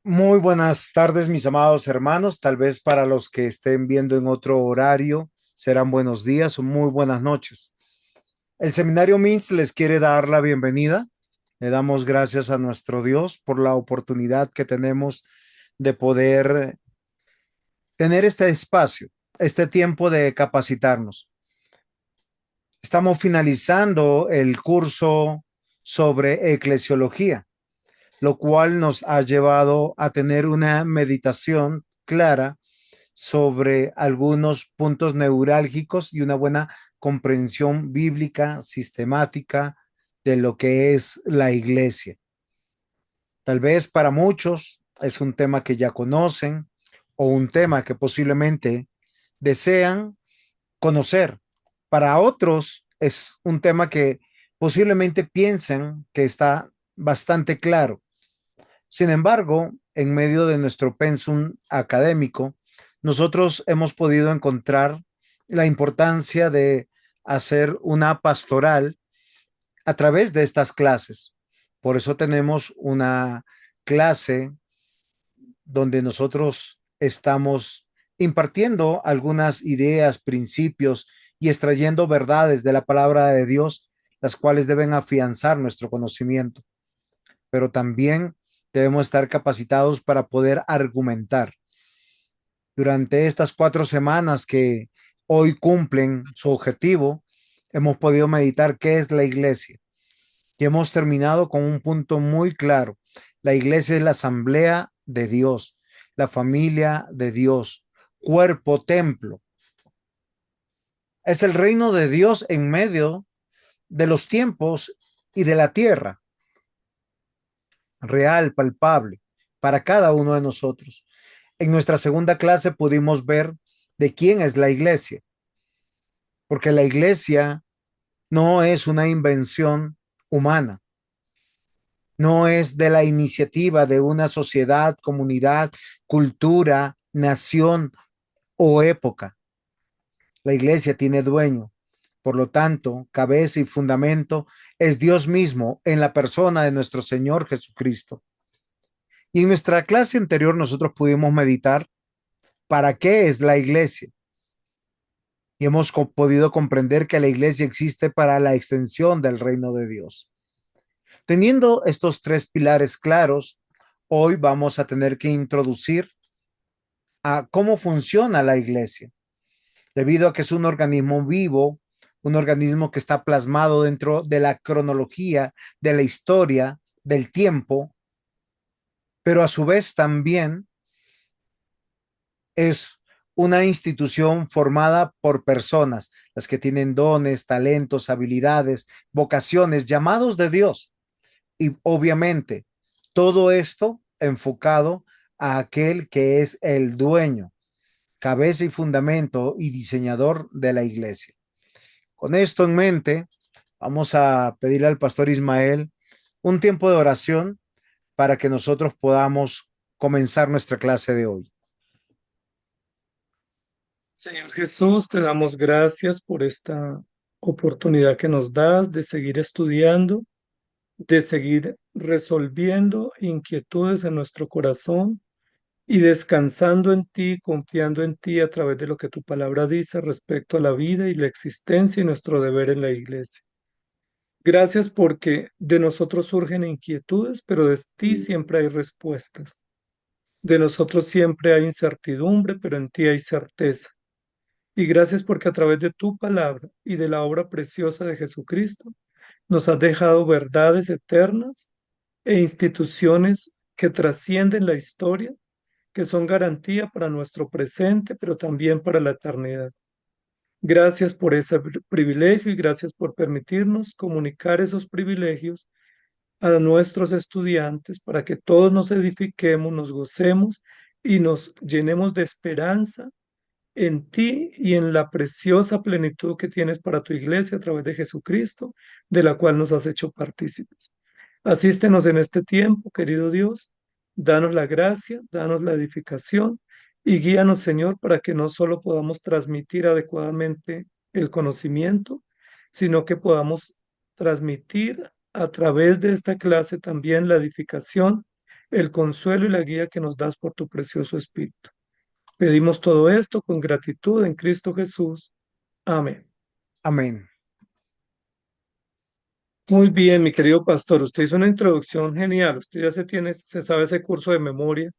Muy buenas tardes, mis amados hermanos. Tal vez para los que estén viendo en otro horario serán buenos días o muy buenas noches. El Seminario MINS les quiere dar la bienvenida. Le damos gracias a nuestro Dios por la oportunidad que tenemos de poder tener este espacio, este tiempo de capacitarnos. Estamos finalizando el curso sobre eclesiología, lo cual nos ha llevado a tener una meditación clara sobre algunos puntos neurálgicos y una buena comprensión bíblica sistemática de lo que es la iglesia. Tal vez para muchos es un tema que ya conocen o un tema que posiblemente desean conocer. Para otros es un tema que posiblemente piensen que está bastante claro. Sin embargo, en medio de nuestro pensum académico, nosotros hemos podido encontrar la importancia de hacer una pastoral a través de estas clases. Por eso tenemos una clase donde nosotros estamos impartiendo algunas ideas, principios y extrayendo verdades de la palabra de Dios, las cuales deben afianzar nuestro conocimiento, pero también debemos estar capacitados para poder argumentar. Durante estas 4 semanas que hoy cumplen su objetivo, hemos podido meditar qué es la iglesia y hemos terminado con un punto muy claro. La iglesia es la asamblea de Dios, la familia de Dios, cuerpo, templo. Es el reino de Dios en medio de los tiempos y de la tierra, real, palpable, para cada uno de nosotros. En nuestra segunda clase pudimos ver de quién es la iglesia, porque la iglesia no es una invención humana, no es de la iniciativa de una sociedad, comunidad, cultura, nación o época. La iglesia tiene dueño. Por lo tanto, cabeza y fundamento es Dios mismo en la persona de nuestro Señor Jesucristo. Y en nuestra clase anterior nosotros pudimos meditar para qué es la iglesia. Y hemos podido comprender que la iglesia existe para la extensión del reino de Dios. Teniendo estos tres pilares claros, hoy vamos a tener que introducir a cómo funciona la iglesia, debido a que es un organismo vivo, un organismo que está plasmado dentro de la cronología, de la historia, del tiempo, pero a su vez también es una institución formada por personas, las que tienen dones, talentos, habilidades, vocaciones, llamados de Dios. Y obviamente, todo esto enfocado a aquel que es el dueño, cabeza y fundamento y diseñador de la iglesia. Con esto en mente, vamos a pedirle al pastor Ismael un tiempo de oración para que nosotros podamos comenzar nuestra clase de hoy. Señor Jesús, te damos gracias por esta oportunidad que nos das de seguir estudiando, de seguir resolviendo inquietudes en nuestro corazón y descansando en ti, confiando en ti a través de lo que tu palabra dice respecto a la vida y la existencia y nuestro deber en la iglesia. Gracias porque de nosotros surgen inquietudes, pero de ti siempre hay respuestas. De nosotros siempre hay incertidumbre, pero en ti hay certeza. Y gracias porque a través de tu palabra y de la obra preciosa de Jesucristo nos has dejado verdades eternas e instituciones que trascienden la historia, que son garantía para nuestro presente, pero también para la eternidad. Gracias por ese privilegio y gracias por permitirnos comunicar esos privilegios a nuestros estudiantes para que todos nos edifiquemos, nos gocemos y nos llenemos de esperanza en ti y en la preciosa plenitud que tienes para tu iglesia a través de Jesucristo, de la cual nos has hecho partícipes. Asístenos en este tiempo, querido Dios, danos la gracia, danos la edificación y guíanos, Señor, para que no solo podamos transmitir adecuadamente el conocimiento, sino que podamos transmitir a través de esta clase también la edificación el consuelo y la guía que nos das por tu precioso Espíritu. Pedimos todo esto con gratitud en Cristo Jesús. Amén. Amén. Muy bien, mi querido pastor, usted hizo una introducción genial. Usted ya se sabe ese curso de memoria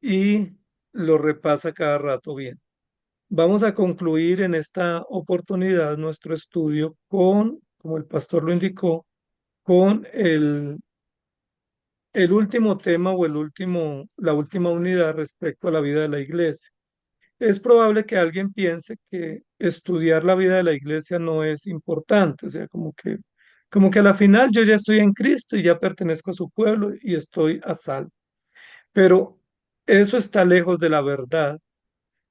y lo repasa cada rato bien. Vamos a concluir en esta oportunidad nuestro estudio con, como el pastor lo indicó, con el último tema o la última unidad respecto a la vida de la iglesia. Es probable que alguien piense que estudiar la vida de la iglesia no es importante, o sea, como que a la final yo ya estoy en Cristo y ya pertenezco a su pueblo y estoy a salvo. Pero eso está lejos de la verdad,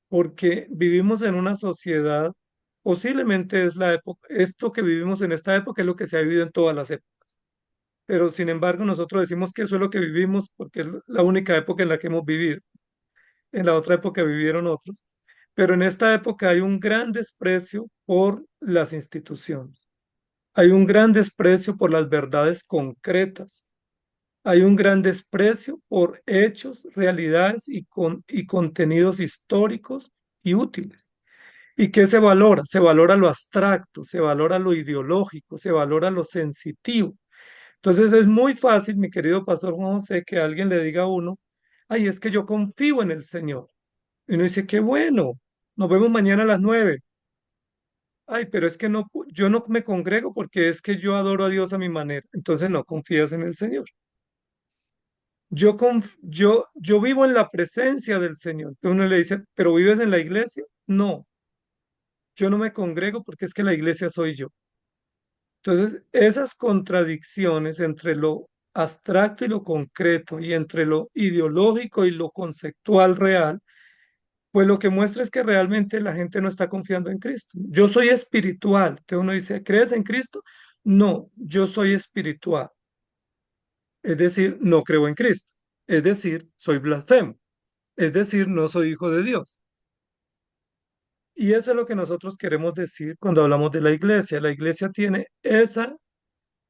porque vivimos en una sociedad, posiblemente es la época, esto que vivimos en esta época es lo que se ha vivido en todas las épocas. Pero sin embargo, nosotros decimos que eso es lo que vivimos porque es la única época en la que hemos vivido. En la otra época vivieron otros. Pero en esta época hay un gran desprecio por las instituciones. Hay un gran desprecio por las verdades concretas. Hay un gran desprecio por hechos, realidades y contenidos históricos y útiles. ¿Y qué se valora? Se valora lo abstracto, se valora lo ideológico, se valora lo sensitivo. Entonces es muy fácil, mi querido pastor Juan José, que alguien le diga a uno, ay, es que yo confío en el Señor. Y uno dice, qué bueno, nos vemos mañana a las 9. Ay, pero es que no, yo no me congrego porque es que yo adoro a Dios a mi manera. Entonces no confías en el Señor. Yo vivo en la presencia del Señor. Entonces uno le dice, ¿pero vives en la iglesia? No, yo no me congrego porque es que la iglesia soy yo. Entonces, esas contradicciones entre lo abstracto y lo concreto y entre lo ideológico y lo conceptual real, pues lo que muestra es que realmente la gente no está confiando en Cristo. Yo soy espiritual. Entonces uno dice, ¿crees en Cristo? No, yo soy espiritual. Es decir, no creo en Cristo. Es decir, soy blasfemo. Es decir, no soy hijo de Dios. Y eso es lo que nosotros queremos decir cuando hablamos de la iglesia. La iglesia tiene esa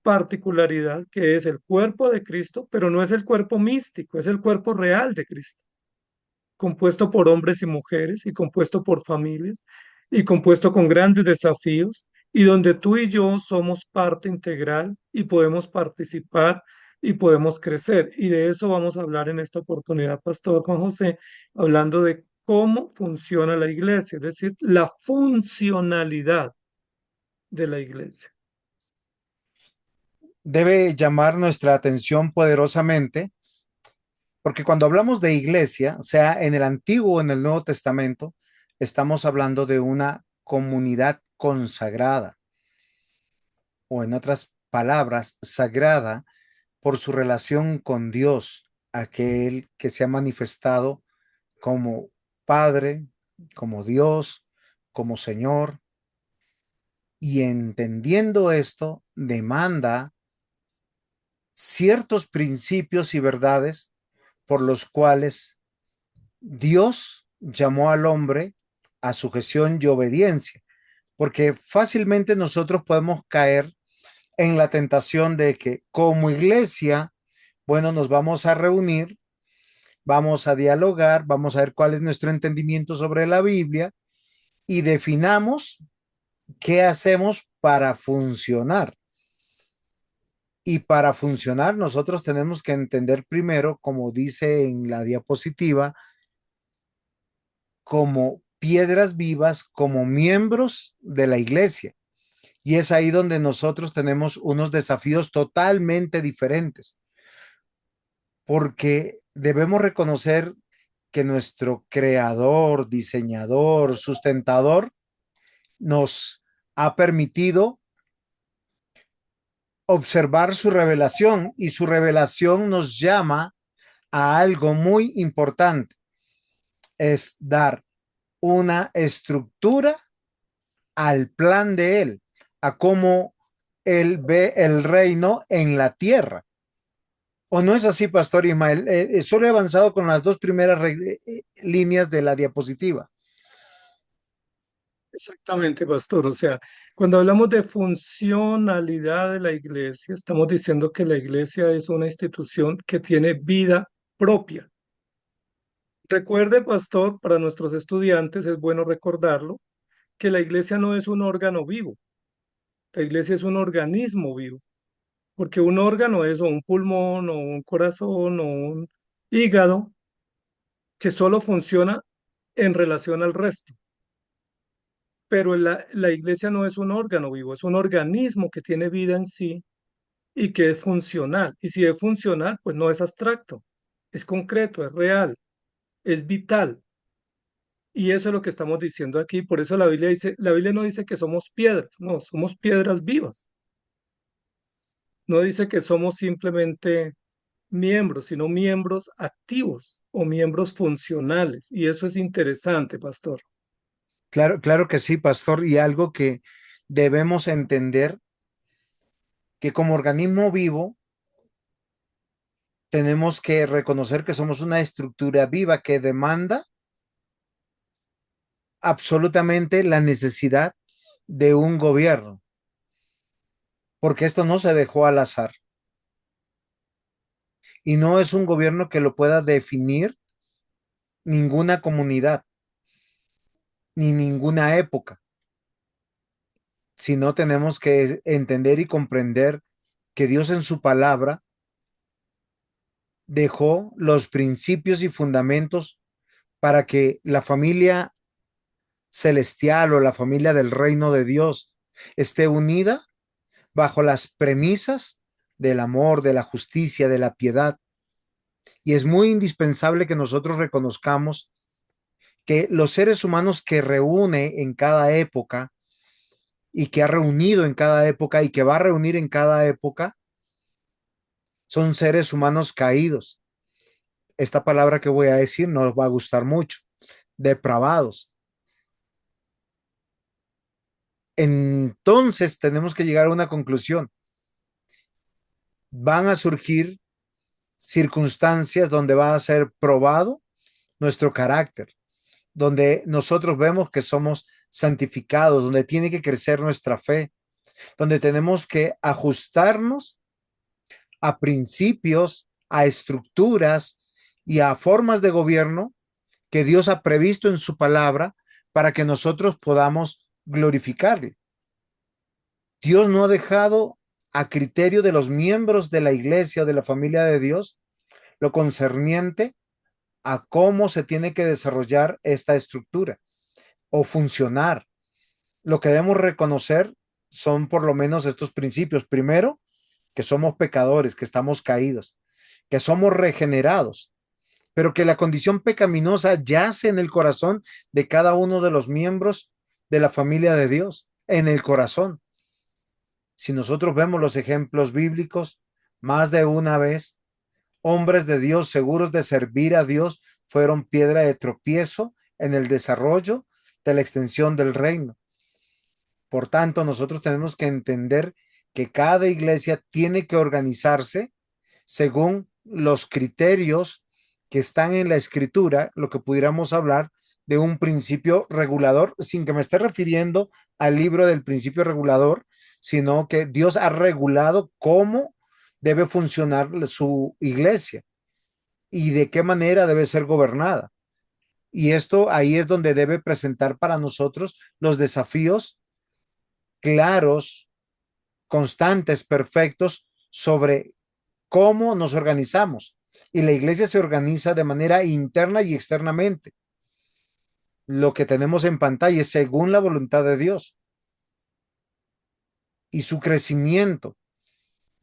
particularidad que es el cuerpo de Cristo, pero no es el cuerpo místico, es el cuerpo real de Cristo, compuesto por hombres y mujeres y compuesto por familias y compuesto con grandes desafíos y donde tú y yo somos parte integral y podemos participar y podemos crecer. Y de eso vamos a hablar en esta oportunidad, Pastor Juan José, hablando de cómo funciona la iglesia, es decir, la funcionalidad de la iglesia. Debe llamar nuestra atención poderosamente, porque cuando hablamos de iglesia, sea en el Antiguo o en el Nuevo Testamento, estamos hablando de una comunidad consagrada, o en otras palabras, sagrada por su relación con Dios, aquel que se ha manifestado como Padre, como Dios, como Señor, y entendiendo esto, demanda ciertos principios y verdades por los cuales Dios llamó al hombre a sujeción y obediencia, porque fácilmente nosotros podemos caer en la tentación de que como iglesia, bueno, nos vamos a reunir, vamos a dialogar, vamos a ver cuál es nuestro entendimiento sobre la Biblia y definamos qué hacemos para funcionar. Y para funcionar, nosotros tenemos que entender primero, como dice en la diapositiva, como piedras vivas, como miembros de la iglesia. Y es ahí donde nosotros tenemos unos desafíos totalmente diferentes, porque debemos reconocer que nuestro creador, diseñador, sustentador, nos ha permitido observar su revelación y su revelación nos llama a algo muy importante, es dar una estructura al plan de él, a cómo él ve el reino en la tierra. ¿O no es así, Pastor Ismael? Solo he avanzado con las dos primeras líneas de la diapositiva. Exactamente, pastor. O sea, cuando hablamos de funcionalidad de la iglesia, estamos diciendo que la iglesia es una institución que tiene vida propia. Recuerde, pastor, para nuestros estudiantes es bueno recordarlo, que la iglesia no es un órgano vivo, la iglesia es un organismo vivo, porque un órgano es o un pulmón o un corazón o un hígado que solo funciona en relación al resto. Pero la iglesia no es un órgano vivo, es un organismo que tiene vida en sí y que es funcional. Y si es funcional, pues no es abstracto, es concreto, es real, es vital. Y eso es lo que estamos diciendo aquí. Por eso la Biblia dice, la Biblia no dice que somos piedras, no, somos piedras vivas. No dice que somos simplemente miembros, sino miembros activos o miembros funcionales. Y eso es interesante, pastor. Claro, claro que sí, pastor, y algo que debemos entender que como organismo vivo tenemos que reconocer que somos una estructura viva que demanda absolutamente la necesidad de un gobierno, porque esto no se dejó al azar y no es un gobierno que lo pueda definir ninguna comunidad ni ninguna época, sino tenemos que entender y comprender que Dios en su palabra dejó los principios y fundamentos para que la familia celestial o la familia del reino de Dios esté unida bajo las premisas del amor, de la justicia, de la piedad. Y es muy indispensable que nosotros reconozcamos que los seres humanos que reúne en cada época y que ha reunido en cada época y que va a reunir en cada época son seres humanos caídos. Esta palabra que voy a decir no os va a gustar mucho, depravados. Entonces tenemos que llegar a una conclusión. Van a surgir circunstancias donde va a ser probado nuestro carácter, donde nosotros vemos que somos santificados, donde tiene que crecer nuestra fe, donde tenemos que ajustarnos a principios, a estructuras y a formas de gobierno que Dios ha previsto en su palabra para que nosotros podamos glorificarle. Dios no ha dejado a criterio de los miembros de la iglesia, de la familia de Dios, lo concerniente a cómo se tiene que desarrollar esta estructura o funcionar. Lo que debemos reconocer son por lo menos estos principios. Primero, que somos pecadores, que estamos caídos, que somos regenerados, pero que la condición pecaminosa yace en el corazón de cada uno de los miembros de la familia de Dios, en el corazón. Si nosotros vemos los ejemplos bíblicos, más de una vez, hombres de Dios seguros de servir a Dios fueron piedra de tropiezo en el desarrollo de la extensión del reino. Por tanto, nosotros tenemos que entender que cada iglesia tiene que organizarse según los criterios que están en la escritura, lo que pudiéramos hablar de un principio regulador, sin que me esté refiriendo al libro del principio regulador, sino que Dios ha regulado cómo debe funcionar su iglesia y de qué manera debe ser gobernada. Y esto ahí es donde debe presentar para nosotros los desafíos claros, constantes, perfectos sobre cómo nos organizamos. Y la iglesia se organiza de manera interna y externamente. Lo que tenemos en pantalla es según la voluntad de Dios. Y su crecimiento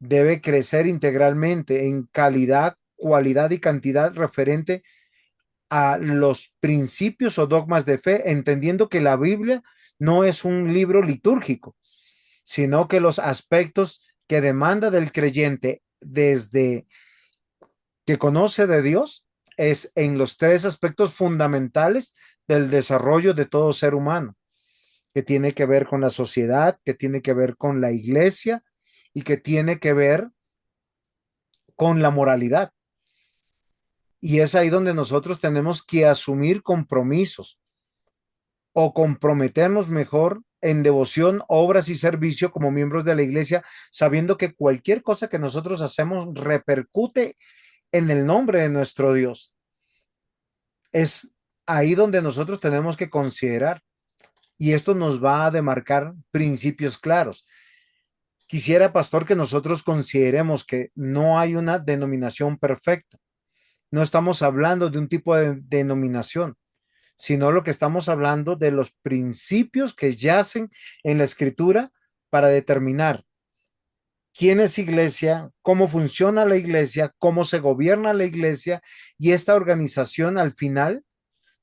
debe crecer integralmente en calidad, cualidad y cantidad referente a los principios o dogmas de fe, entendiendo que la Biblia no es un libro litúrgico, sino que los aspectos que demanda del creyente desde que conoce de Dios es en los tres aspectos fundamentales del desarrollo de todo ser humano, que tiene que ver con la sociedad, que tiene que ver con la iglesia y que tiene que ver con la moralidad. Y es ahí donde nosotros tenemos que asumir compromisos. o comprometernos mejor en devoción, obras y servicio como miembros de la iglesia, sabiendo que cualquier cosa que nosotros hacemos repercute en el nombre de nuestro Dios. Es ahí donde nosotros tenemos que considerar y esto nos va a demarcar principios claros. Quisiera, pastor, que nosotros consideremos que no hay una denominación perfecta. No estamos hablando de un tipo de denominación, sino lo que estamos hablando de los principios que yacen en la escritura para determinar quién es iglesia, cómo funciona la iglesia, cómo se gobierna la iglesia y esta organización al final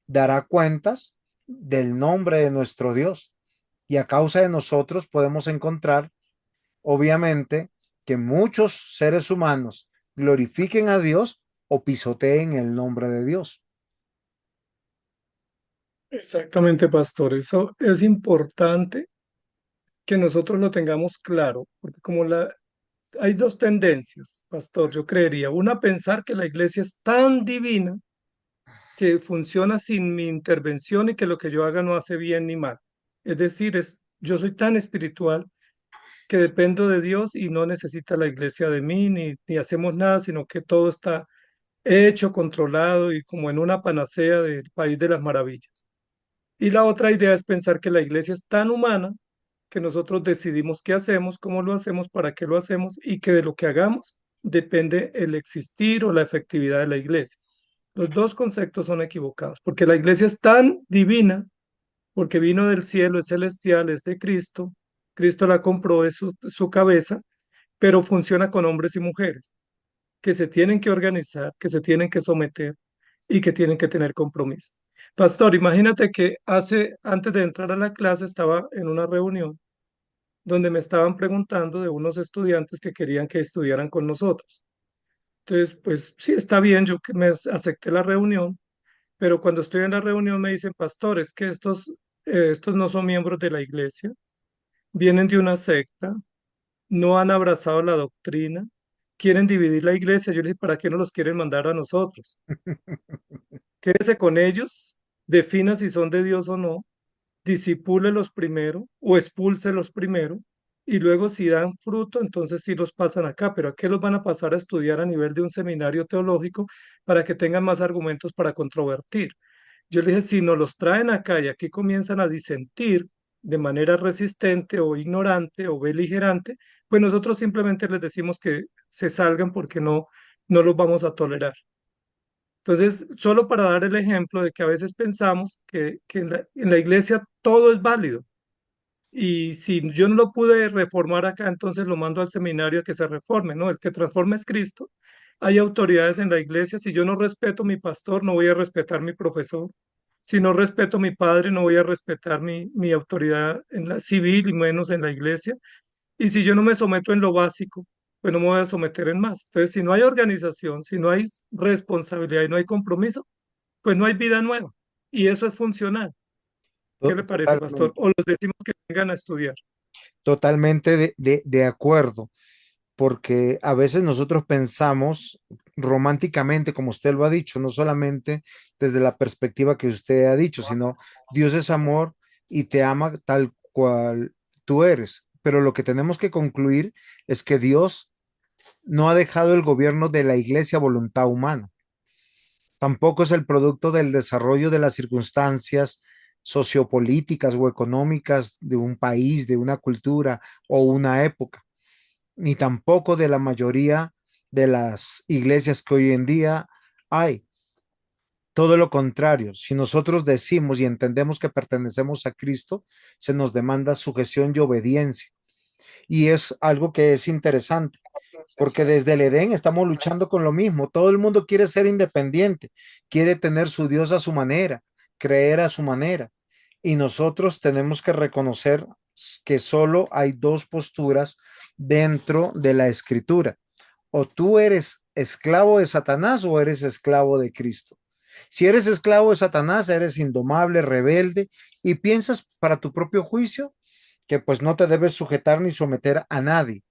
dará cuentas del nombre de nuestro Dios. Y a causa de nosotros podemos encontrar, obviamente, que muchos seres humanos glorifiquen a Dios o pisoteen el nombre de Dios. Exactamente, pastor. Eso es importante que nosotros lo tengamos claro, porque hay dos tendencias, pastor, yo creería. Una, pensar que la iglesia es tan divina que funciona sin mi intervención y que lo que yo haga no hace bien ni mal. Es decir, yo soy tan espiritual que dependo de Dios y no necesita la iglesia de mí, ni hacemos nada, sino que todo está hecho, controlado y como en una panacea del país de las maravillas. Y la otra idea es pensar que la iglesia es tan humana que nosotros decidimos qué hacemos, cómo lo hacemos, para qué lo hacemos y que de lo que hagamos depende el existir o la efectividad de la iglesia. Los dos conceptos son equivocados, porque la iglesia es tan divina, porque vino del cielo, es celestial, es de Cristo, Cristo la compró, es su cabeza, pero funciona con hombres y mujeres que se tienen que organizar, que se tienen que someter y que tienen que tener compromiso. Pastor, imagínate que antes de entrar a la clase estaba en una reunión donde me estaban preguntando de unos estudiantes que querían que estudiaran con nosotros. Entonces, pues sí, está bien, yo que acepté la reunión, pero cuando estoy en la reunión me dicen, pastores, que estos no son miembros de la iglesia, vienen de una secta, no han abrazado la doctrina, quieren dividir la iglesia. Yo les dije, ¿para qué no los quieren mandar a nosotros? Quédese con ellos, defina si son de Dios o no, disipúlelos primero o expúlselos primero y luego si dan fruto, entonces sí los pasan acá, pero ¿a qué los van a pasar a estudiar a nivel de un seminario teológico para que tengan más argumentos para controvertir? Yo le dije, si nos los traen acá y aquí comienzan a disentir de manera resistente o ignorante o beligerante, pues nosotros simplemente les decimos que se salgan porque no los vamos a tolerar. Entonces, solo para dar el ejemplo de que a veces pensamos que en la iglesia todo es válido. Y si yo no lo pude reformar acá, entonces lo mando al seminario a que se reforme, ¿no? El que transforma es Cristo. Hay autoridades en la iglesia. Si yo no respeto a mi pastor, no voy a respetar a mi profesor. Si no respeto a mi padre, no voy a respetar mi autoridad en la civil y menos en la iglesia. Y si yo no me someto en lo básico, pues no me voy a someter en más. Entonces, si no hay organización, si no hay responsabilidad y no hay compromiso, pues no hay vida nueva. Y eso es funcional. ¿Qué le parece, pastor? Totalmente, O los decimos que vengan a estudiar. totalmente de acuerdo, porque a veces nosotros pensamos románticamente, como usted lo ha dicho, no solamente desde la perspectiva que usted ha dicho, sino Dios es amor y te ama tal cual tú eres. Pero lo que tenemos que concluir es que Dios no ha dejado el gobierno de la iglesia a voluntad humana. Tampoco es el producto del desarrollo de las circunstancias sociopolíticas o económicas de un país, de una cultura o una época, ni tampoco de la mayoría de las iglesias que hoy en día hay. Todo lo contrario, si nosotros decimos y entendemos que pertenecemos a Cristo, se nos demanda sujeción y obediencia. Y es algo que es interesante porque desde el Edén estamos luchando con lo mismo. Todo el mundo quiere ser independiente, quiere tener su Dios a su manera, creer a su manera. Y nosotros tenemos que reconocer que solo hay dos posturas dentro de la escritura. O tú eres esclavo de Satanás o eres esclavo de Cristo. Si eres esclavo de Satanás, eres indomable, rebelde y piensas para tu propio juicio que pues no te debes sujetar ni someter a nadie.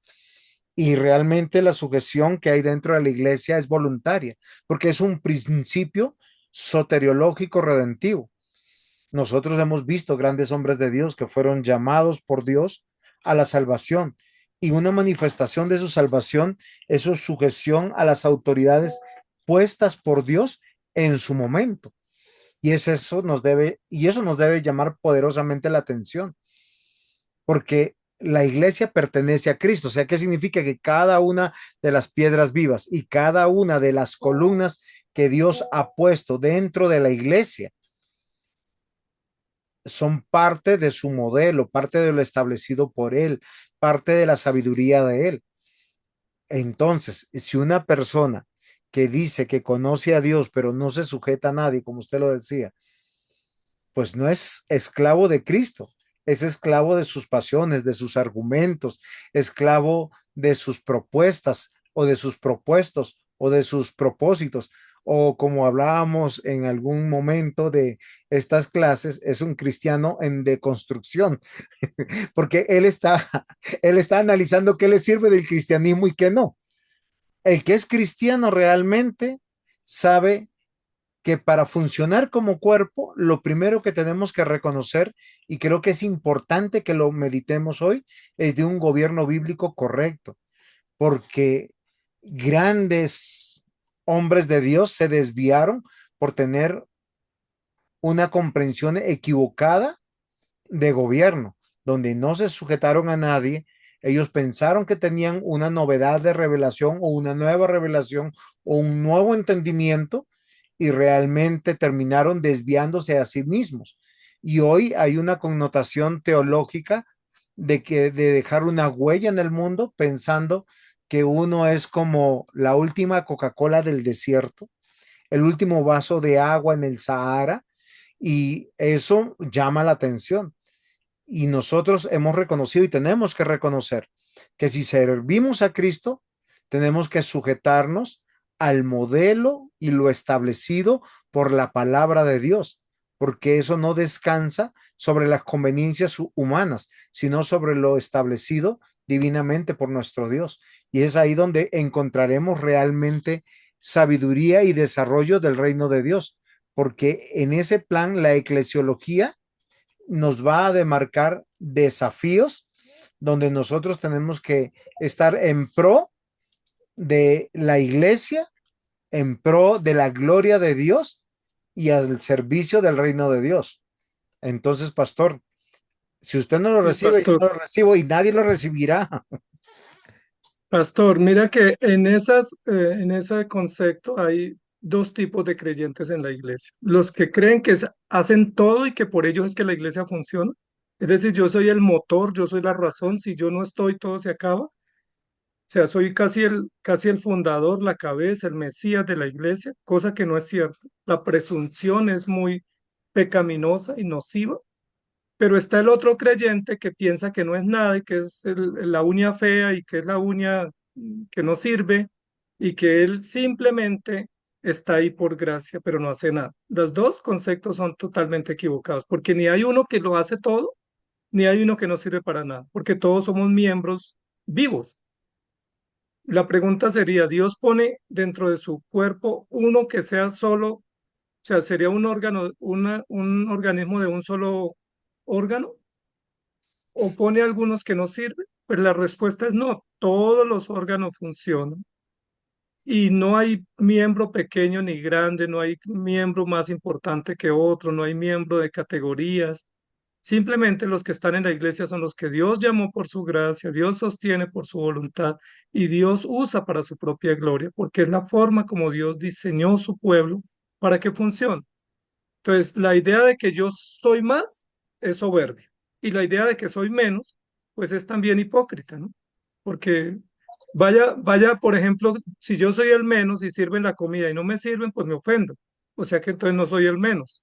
Y realmente la sujeción que hay dentro de la iglesia es voluntaria, porque es un principio soteriológico redentivo. Nosotros hemos visto grandes hombres de Dios que fueron llamados por Dios a la salvación y una manifestación de su salvación es su sujeción a las autoridades puestas por Dios en su momento. Y eso nos debe llamar poderosamente la atención, porque la iglesia pertenece a Cristo. O sea, ¿qué significa? Que cada una de las piedras vivas y cada una de las columnas que Dios ha puesto dentro de la iglesia son parte de su modelo, parte de lo establecido por él, parte de la sabiduría de él. Entonces, si una persona que dice que conoce a Dios, pero no se sujeta a nadie, como usted lo decía, pues no es esclavo de Cristo, es esclavo de sus pasiones, de sus argumentos, esclavo de sus propuestas o de sus propuestos o de sus propósitos. O como hablábamos en algún momento de estas clases, es un cristiano en deconstrucción, porque él está analizando qué le sirve del cristianismo y qué no. El que es cristiano realmente sabe que para funcionar como cuerpo, lo primero que tenemos que reconocer, y creo que es importante que lo meditemos hoy, es de un gobierno bíblico correcto, porque grandes hombres de Dios se desviaron por tener una comprensión equivocada de gobierno, donde no se sujetaron a nadie. Ellos pensaron que tenían una novedad de revelación o una nueva revelación o un nuevo entendimiento y realmente terminaron desviándose a sí mismos. Y hoy hay una connotación teológica de dejar una huella en el mundo pensando que uno es como la última Coca-Cola del desierto, el último vaso de agua en el Sahara, y eso llama la atención. Y nosotros hemos reconocido y tenemos que reconocer que si servimos a Cristo, tenemos que sujetarnos al modelo y lo establecido por la palabra de Dios, porque eso no descansa sobre las conveniencias humanas, sino sobre lo establecido divinamente por nuestro Dios. Y es ahí donde encontraremos realmente sabiduría y desarrollo del reino de Dios, porque en ese plan la eclesiología nos va a demarcar desafíos donde nosotros tenemos que estar en pro de la iglesia, en pro de la gloria de Dios y al servicio del reino de Dios. Entonces, pastor, si usted no lo Sí, recibe, yo pastor. no lo recibo y nadie lo recibirá. Pastor, mira que en ese concepto hay dos tipos de creyentes en la iglesia. Los que creen que hacen todo y que por ello es que la iglesia funciona. Es decir, yo soy el motor, yo soy la razón. Si yo no estoy, todo se acaba. O sea, soy casi el fundador, la cabeza, el Mesías de la iglesia, cosa que no es cierto. La presunción es muy pecaminosa y nociva. Pero está el otro creyente que piensa que no es nada y que es la uña fea y que es la uña que no sirve y que él simplemente está ahí por gracia, pero no hace nada. Los dos conceptos son totalmente equivocados, porque ni hay uno que lo hace todo, ni hay uno que no sirve para nada, porque todos somos miembros vivos. La pregunta sería, ¿Dios pone dentro de su cuerpo uno que sea solo, o sea, sería un órgano, un organismo de un solo órgano? ¿O pone algunos que no sirven? Pues la respuesta es no, todos los órganos funcionan y no hay miembro pequeño ni grande, no hay miembro más importante que otro, no hay miembro de categorías. Simplemente los que están en la iglesia son los que Dios llamó por su gracia, Dios sostiene por su voluntad y Dios usa para su propia gloria, porque es la forma como Dios diseñó su pueblo para que funcione. Entonces, la idea de que yo soy más es soberbia y la idea de que soy menos, pues es también hipócrita, ¿no? Porque vaya, por ejemplo, si yo soy el menos y sirven la comida y no me sirven, pues me ofendo. O sea que entonces no soy el menos.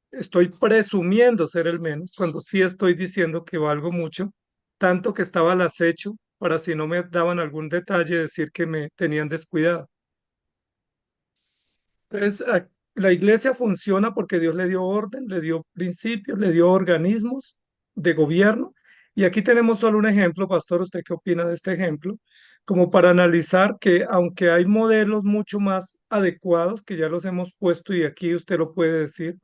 Estoy presumiendo ser el menos cuando sí estoy diciendo que valgo mucho, tanto que estaba al acecho para si no me daban algún detalle decir que me tenían descuidado. Entonces, la iglesia funciona porque Dios le dio orden, le dio principios, le dio organismos de gobierno. Y aquí tenemos solo un ejemplo, pastor, ¿usted qué opina de este ejemplo? Como para analizar que aunque hay modelos mucho más adecuados, que ya los hemos puesto y aquí usted lo puede decir,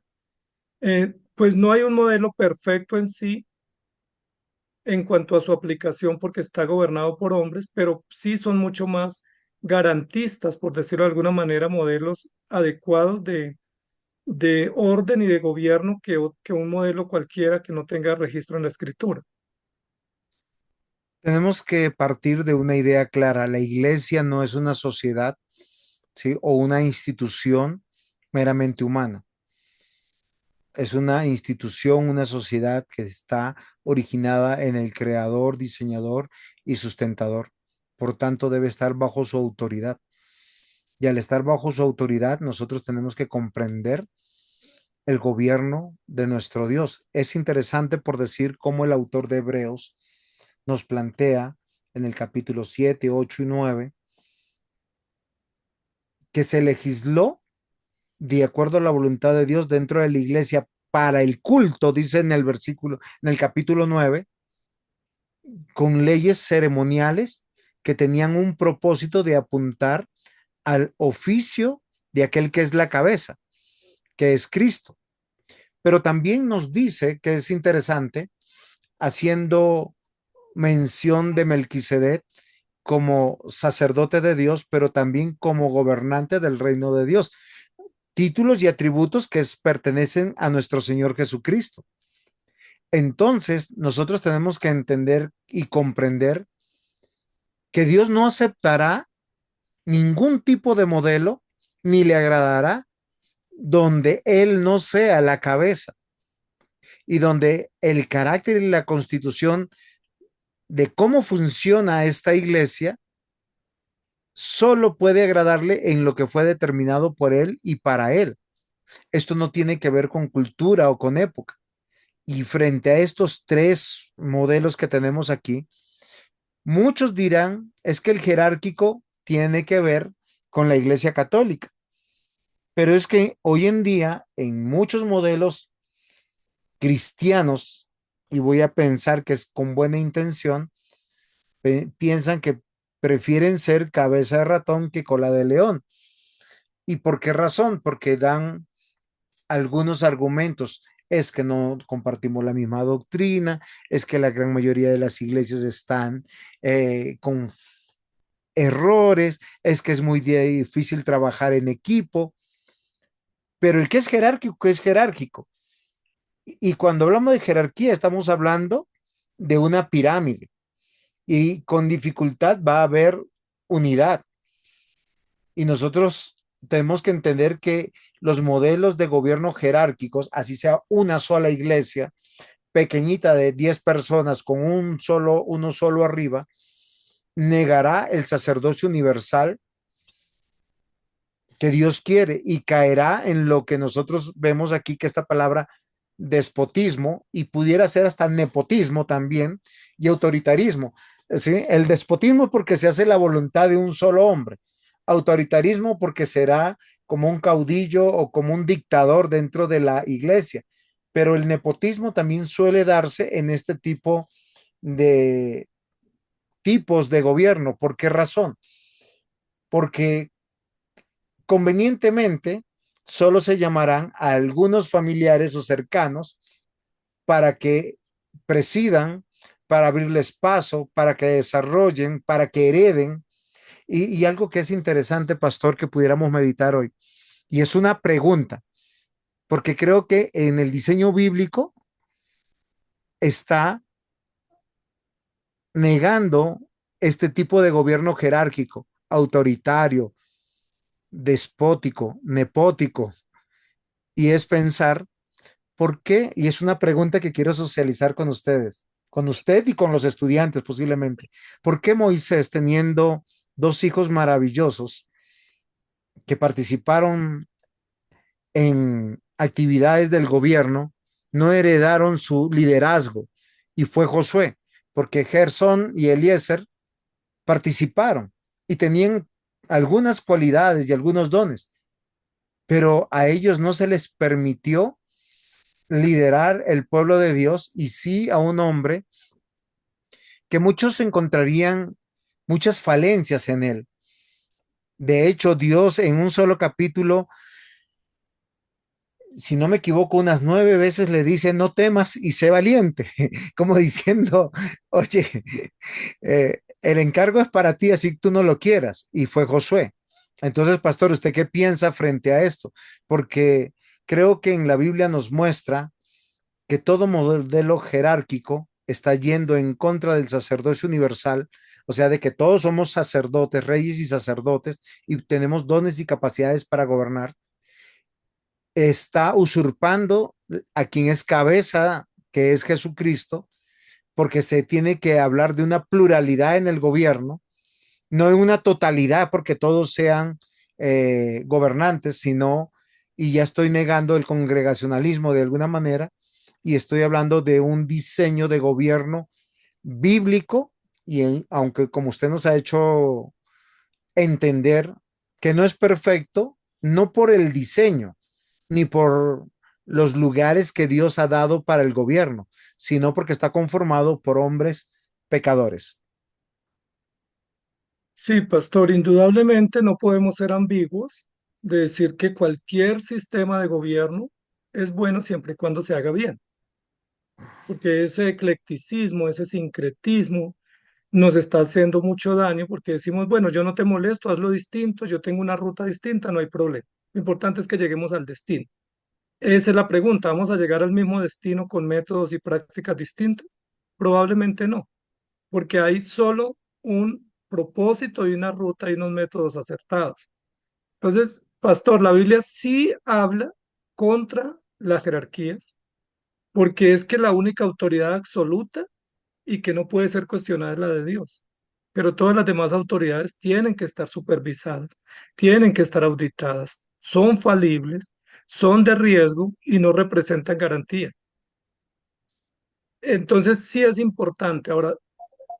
Pues no hay un modelo perfecto en sí en cuanto a su aplicación porque está gobernado por hombres, pero sí son mucho más garantistas, por decirlo de alguna manera, modelos adecuados de orden y de gobierno que un modelo cualquiera que no tenga registro en la escritura. Tenemos que partir de una idea clara. La iglesia no es una sociedad, ¿sí? O una institución meramente humana. Es una institución, una sociedad que está originada en el creador, diseñador y sustentador. Por tanto, debe estar bajo su autoridad. Y al estar bajo su autoridad, nosotros tenemos que comprender el gobierno de nuestro Dios. Es interesante por decir cómo el autor de Hebreos nos plantea en el capítulo 7, 8 y 9 que se legisló de acuerdo a la voluntad de Dios dentro de la iglesia para el culto, dice en el versículo, en el capítulo 9, con leyes ceremoniales que tenían un propósito de apuntar al oficio de aquel que es la cabeza, que es Cristo. Pero también nos dice que es interesante, haciendo mención de Melquisedec como sacerdote de Dios, pero también como gobernante del reino de Dios, títulos y atributos que pertenecen a nuestro Señor Jesucristo. Entonces, nosotros tenemos que entender y comprender que Dios no aceptará ningún tipo de modelo ni le agradará donde Él no sea la cabeza y donde el carácter y la constitución de cómo funciona esta iglesia solo puede agradarle en lo que fue determinado por Él y para Él. Esto no tiene que ver con cultura o con época. Y frente a estos tres modelos que tenemos aquí, muchos dirán es que el jerárquico tiene que ver con la Iglesia Católica, pero es que hoy en día en muchos modelos cristianos, y voy a pensar que es con buena intención, piensan que prefieren ser cabeza de ratón que cola de león. ¿Y por qué razón? Porque dan algunos argumentos. Es que no compartimos la misma doctrina, es que la gran mayoría de las iglesias están con errores, es que es muy difícil trabajar en equipo, pero el que es jerárquico. Y cuando hablamos de jerarquía, estamos hablando de una pirámide y con dificultad va a haber unidad. Y nosotros tenemos que entender que los modelos de gobierno jerárquicos, así sea una sola iglesia, pequeñita de 10 personas con uno solo arriba, negará el sacerdocio universal que Dios quiere y caerá en lo que nosotros vemos aquí, que esta palabra despotismo y pudiera ser hasta nepotismo también y autoritarismo. ¿Sí? El despotismo porque se hace la voluntad de un solo hombre, autoritarismo porque será como un caudillo o como un dictador dentro de la iglesia, pero el nepotismo también suele darse en este tipo de tipos de gobierno. ¿Por qué razón? Porque convenientemente solo se llamarán a algunos familiares o cercanos para que presidan, para abrirles paso, para que desarrollen, para que hereden. Y algo que es interesante, pastor, que pudiéramos meditar hoy, y es una pregunta, porque creo que en el diseño bíblico está negando este tipo de gobierno jerárquico, autoritario, despótico, nepótico, y es pensar ¿por qué? Y es una pregunta que quiero socializar con ustedes, con usted y con los estudiantes posiblemente. ¿Por qué Moisés, teniendo dos hijos maravillosos que participaron en actividades del gobierno, no heredaron su liderazgo? Y fue Josué, porque Gersón y Eliezer participaron y tenían algunas cualidades y algunos dones, pero a ellos no se les permitió liderar el pueblo de Dios y sí a un hombre que muchos encontrarían muchas falencias en él. De hecho, Dios en un solo capítulo si no me equivoco, unas 9 veces le dice, no temas y sé valiente, como diciendo, oye, el encargo es para ti, así tú no lo quieras. Y fue Josué. Entonces, pastor, ¿usted qué piensa frente a esto? Porque creo que en la Biblia nos muestra que todo modelo jerárquico está yendo en contra del sacerdocio universal, o sea, de que todos somos sacerdotes, reyes y sacerdotes, y tenemos dones y capacidades para gobernar, está usurpando a quien es cabeza, que es Jesucristo, porque se tiene que hablar de una pluralidad en el gobierno, no en una totalidad porque todos sean gobernantes, sino, y ya estoy negando el congregacionalismo de alguna manera, y estoy hablando de un diseño de gobierno bíblico, y aunque como usted nos ha hecho entender que no es perfecto, no por el diseño, ni por los lugares que Dios ha dado para el gobierno, sino porque está conformado por hombres pecadores. Sí, pastor, indudablemente no podemos ser ambiguos de decir que cualquier sistema de gobierno es bueno siempre y cuando se haga bien, porque ese eclecticismo, ese sincretismo nos está haciendo mucho daño porque decimos, bueno, yo no te molesto, hazlo distinto, yo tengo una ruta distinta, no hay problema. Lo importante es que lleguemos al destino. Esa es la pregunta, ¿vamos a llegar al mismo destino con métodos y prácticas distintas? Probablemente no, porque hay solo un propósito y una ruta y unos métodos acertados. Entonces, pastor, la Biblia sí habla contra las jerarquías, porque es que la única autoridad absoluta y que no puede ser cuestionada es la de Dios. Pero todas las demás autoridades tienen que estar supervisadas, tienen que estar auditadas, son falibles, son de riesgo y no representan garantía. Entonces sí es importante. Ahora,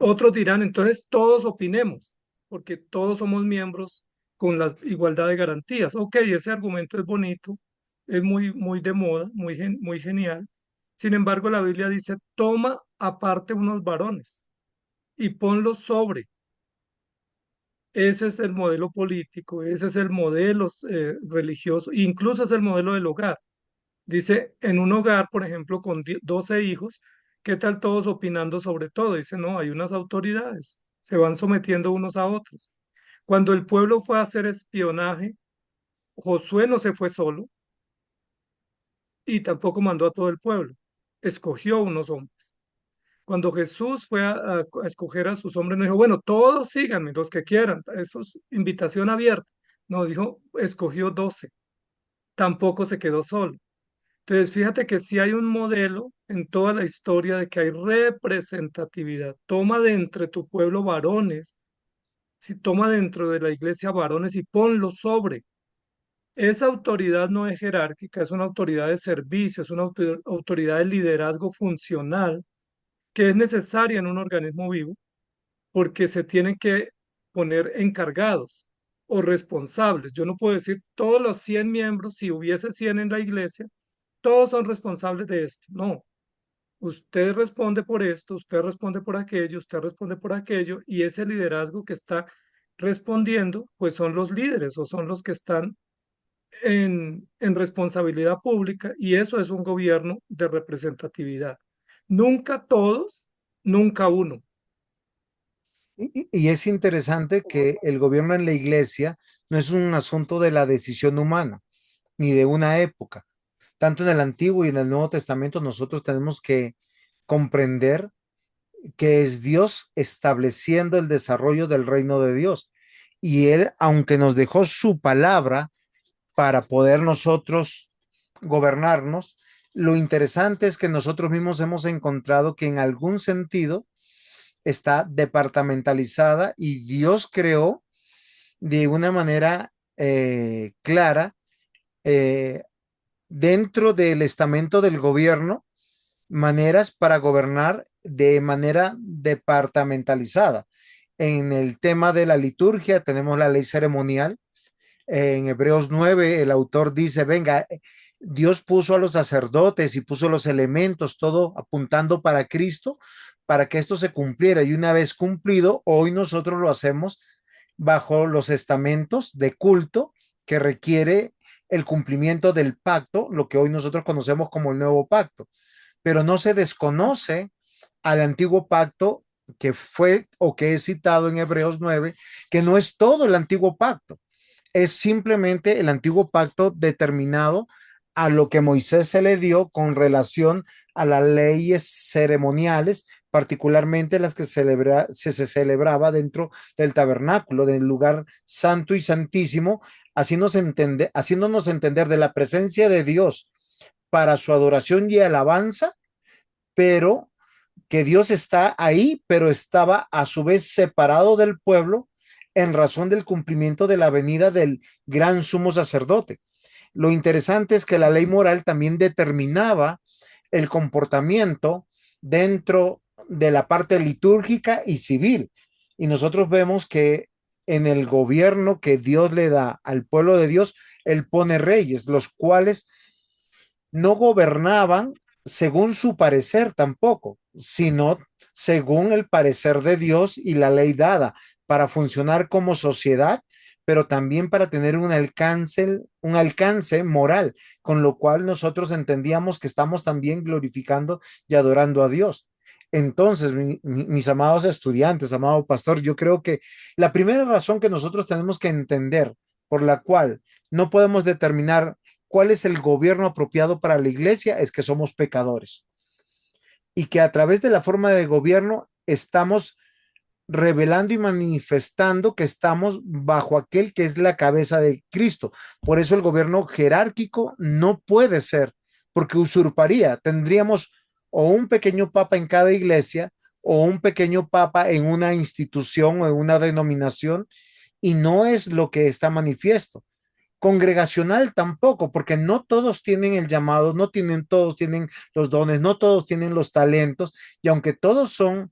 otros dirán, entonces todos opinemos, porque todos somos miembros con la igualdad de garantías. Ok, ese argumento es bonito, es muy de moda, muy genial. Sin embargo, la Biblia dice, toma aparte unos varones y ponlos sobre. Ese es el modelo político, ese es el modelo religioso, incluso es el modelo del hogar. Dice, en un hogar, por ejemplo, con 12 hijos, ¿qué tal todos opinando sobre todo? Dice, no, hay unas autoridades, se van sometiendo unos a otros. Cuando el pueblo fue a hacer espionaje, Josué no se fue solo y tampoco mandó a todo el pueblo, escogió unos hombres. Cuando Jesús fue a escoger a sus hombres, no dijo, bueno, todos síganme, los que quieran, eso es invitación abierta. No, dijo, escogió 12, tampoco se quedó solo. Entonces, fíjate que sí hay un modelo en toda la historia de que hay representatividad. Toma de entre tu pueblo varones, si toma dentro de la iglesia varones y ponlos sobre. Esa autoridad no es jerárquica, es una autoridad de servicio, es una autoridad de liderazgo funcional que es necesaria en un organismo vivo porque se tienen que poner encargados o responsables. Yo no puedo decir todos los 100 miembros, si hubiese 100 en la iglesia, todos son responsables de esto. No, usted responde por esto, usted responde por aquello, usted responde por aquello, y ese liderazgo que está respondiendo, pues son los líderes o son los que están en responsabilidad pública, y eso es un gobierno de representatividad. Nunca todos, nunca uno. Y es interesante que el gobierno en la iglesia no es un asunto de la decisión humana, ni de una época. Tanto en el Antiguo y en el Nuevo Testamento nosotros tenemos que comprender que es Dios estableciendo el desarrollo del reino de Dios. Y Él, aunque nos dejó su palabra para poder nosotros gobernarnos, lo interesante es que nosotros mismos hemos encontrado que en algún sentido está departamentalizada y Dios creó de una manera clara eh, dentro del estamento del gobierno maneras para gobernar de manera departamentalizada. En el tema de la liturgia tenemos la ley ceremonial. En Hebreos 9 el autor dice, venga, Dios puso a los sacerdotes y puso los elementos, todo apuntando para Cristo, para que esto se cumpliera. Y una vez cumplido, hoy nosotros lo hacemos bajo los estamentos de culto que requiere el cumplimiento del pacto, lo que hoy nosotros conocemos como el nuevo pacto, pero no se desconoce al antiguo pacto que fue o que es citado en Hebreos 9, que no es todo el antiguo pacto, es simplemente el antiguo pacto determinado a lo que Moisés se le dio con relación a las leyes ceremoniales, particularmente las que se celebraba dentro del tabernáculo, del lugar santo y santísimo, haciéndonos entender de la presencia de Dios para su adoración y alabanza, pero que Dios está ahí, pero estaba a su vez separado del pueblo en razón del cumplimiento de la venida del gran sumo sacerdote. Lo interesante es que la ley moral también determinaba el comportamiento dentro de la parte litúrgica y civil. Y nosotros vemos que en el gobierno que Dios le da al pueblo de Dios, Él pone reyes, los cuales no gobernaban según su parecer tampoco, sino según el parecer de Dios y la ley dada para funcionar como sociedad, pero también para tener un alcance moral, con lo cual nosotros entendíamos que estamos también glorificando y adorando a Dios. Entonces, mis amados estudiantes, amado pastor, yo creo que la primera razón que nosotros tenemos que entender por la cual no podemos determinar cuál es el gobierno apropiado para la iglesia es que somos pecadores y que a través de la forma de gobierno estamos revelando y manifestando que estamos bajo aquel que es la cabeza de Cristo. Por eso el gobierno jerárquico no puede ser, porque usurparía. Tendríamos o un pequeño papa en cada iglesia o un pequeño papa en una institución o en una denominación, y no es lo que está manifiesto. Congregacional tampoco, porque no todos tienen el llamado, no tienen todos tienen los dones, no todos tienen los talentos, y aunque todos son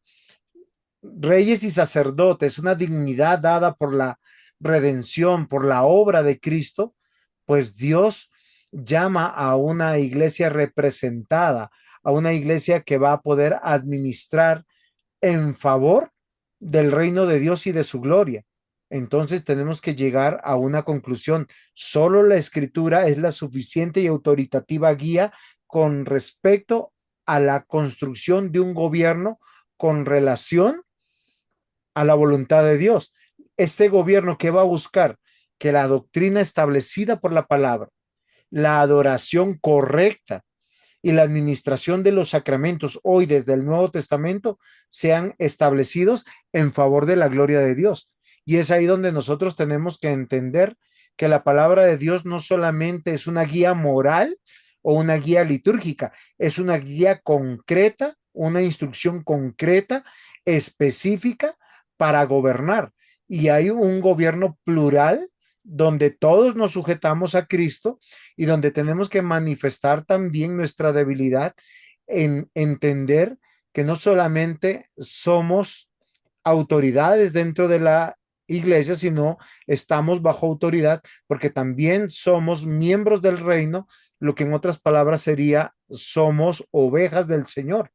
reyes y sacerdotes, una dignidad dada por la redención, por la obra de Cristo, pues Dios llama a una iglesia representada, a una iglesia que va a poder administrar en favor del reino de Dios y de su gloria. Entonces tenemos que llegar a una conclusión. Solo la escritura es la suficiente y autoritativa guía con respecto a la construcción de un gobierno con relación a la voluntad de Dios. Este gobierno que va a buscar que la doctrina establecida por la palabra, la adoración correcta y la administración de los sacramentos hoy desde el Nuevo Testamento sean establecidos en favor de la gloria de Dios. Y es ahí donde nosotros tenemos que entender que la palabra de Dios no solamente es una guía moral o una guía litúrgica, es una guía concreta, una instrucción concreta, específica para gobernar. Y hay un gobierno plural donde todos nos sujetamos a Cristo y donde tenemos que manifestar también nuestra debilidad en entender que no solamente somos autoridades dentro de la iglesia, sino estamos bajo autoridad porque también somos miembros del reino, lo que en otras palabras sería somos ovejas del Señor.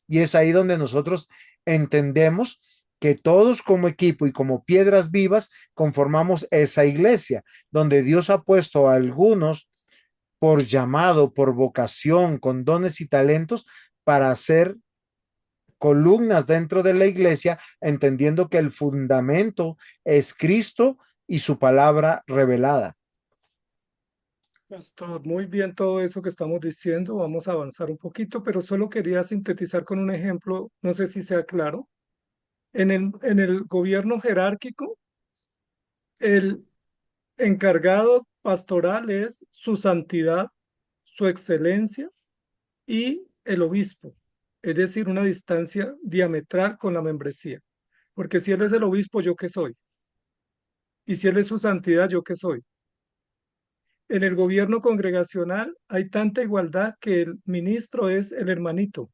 Y es ahí donde nosotros entendemos que todos como equipo y como piedras vivas conformamos esa iglesia, donde Dios ha puesto a algunos por llamado, por vocación, con dones y talentos para hacer columnas dentro de la iglesia, entendiendo que el fundamento es Cristo y su palabra revelada. Pastor, muy bien todo eso que estamos diciendo. Vamos a avanzar un poquito, pero solo quería sintetizar con un ejemplo, no sé si sea claro. En el gobierno jerárquico, el encargado pastoral es su santidad, su excelencia y el obispo, es decir, una distancia diametral con la membresía. Porque si él es el obispo, ¿yo qué soy? Y si él es su santidad, ¿yo qué soy? En el gobierno congregacional hay tanta igualdad que el ministro es el hermanito,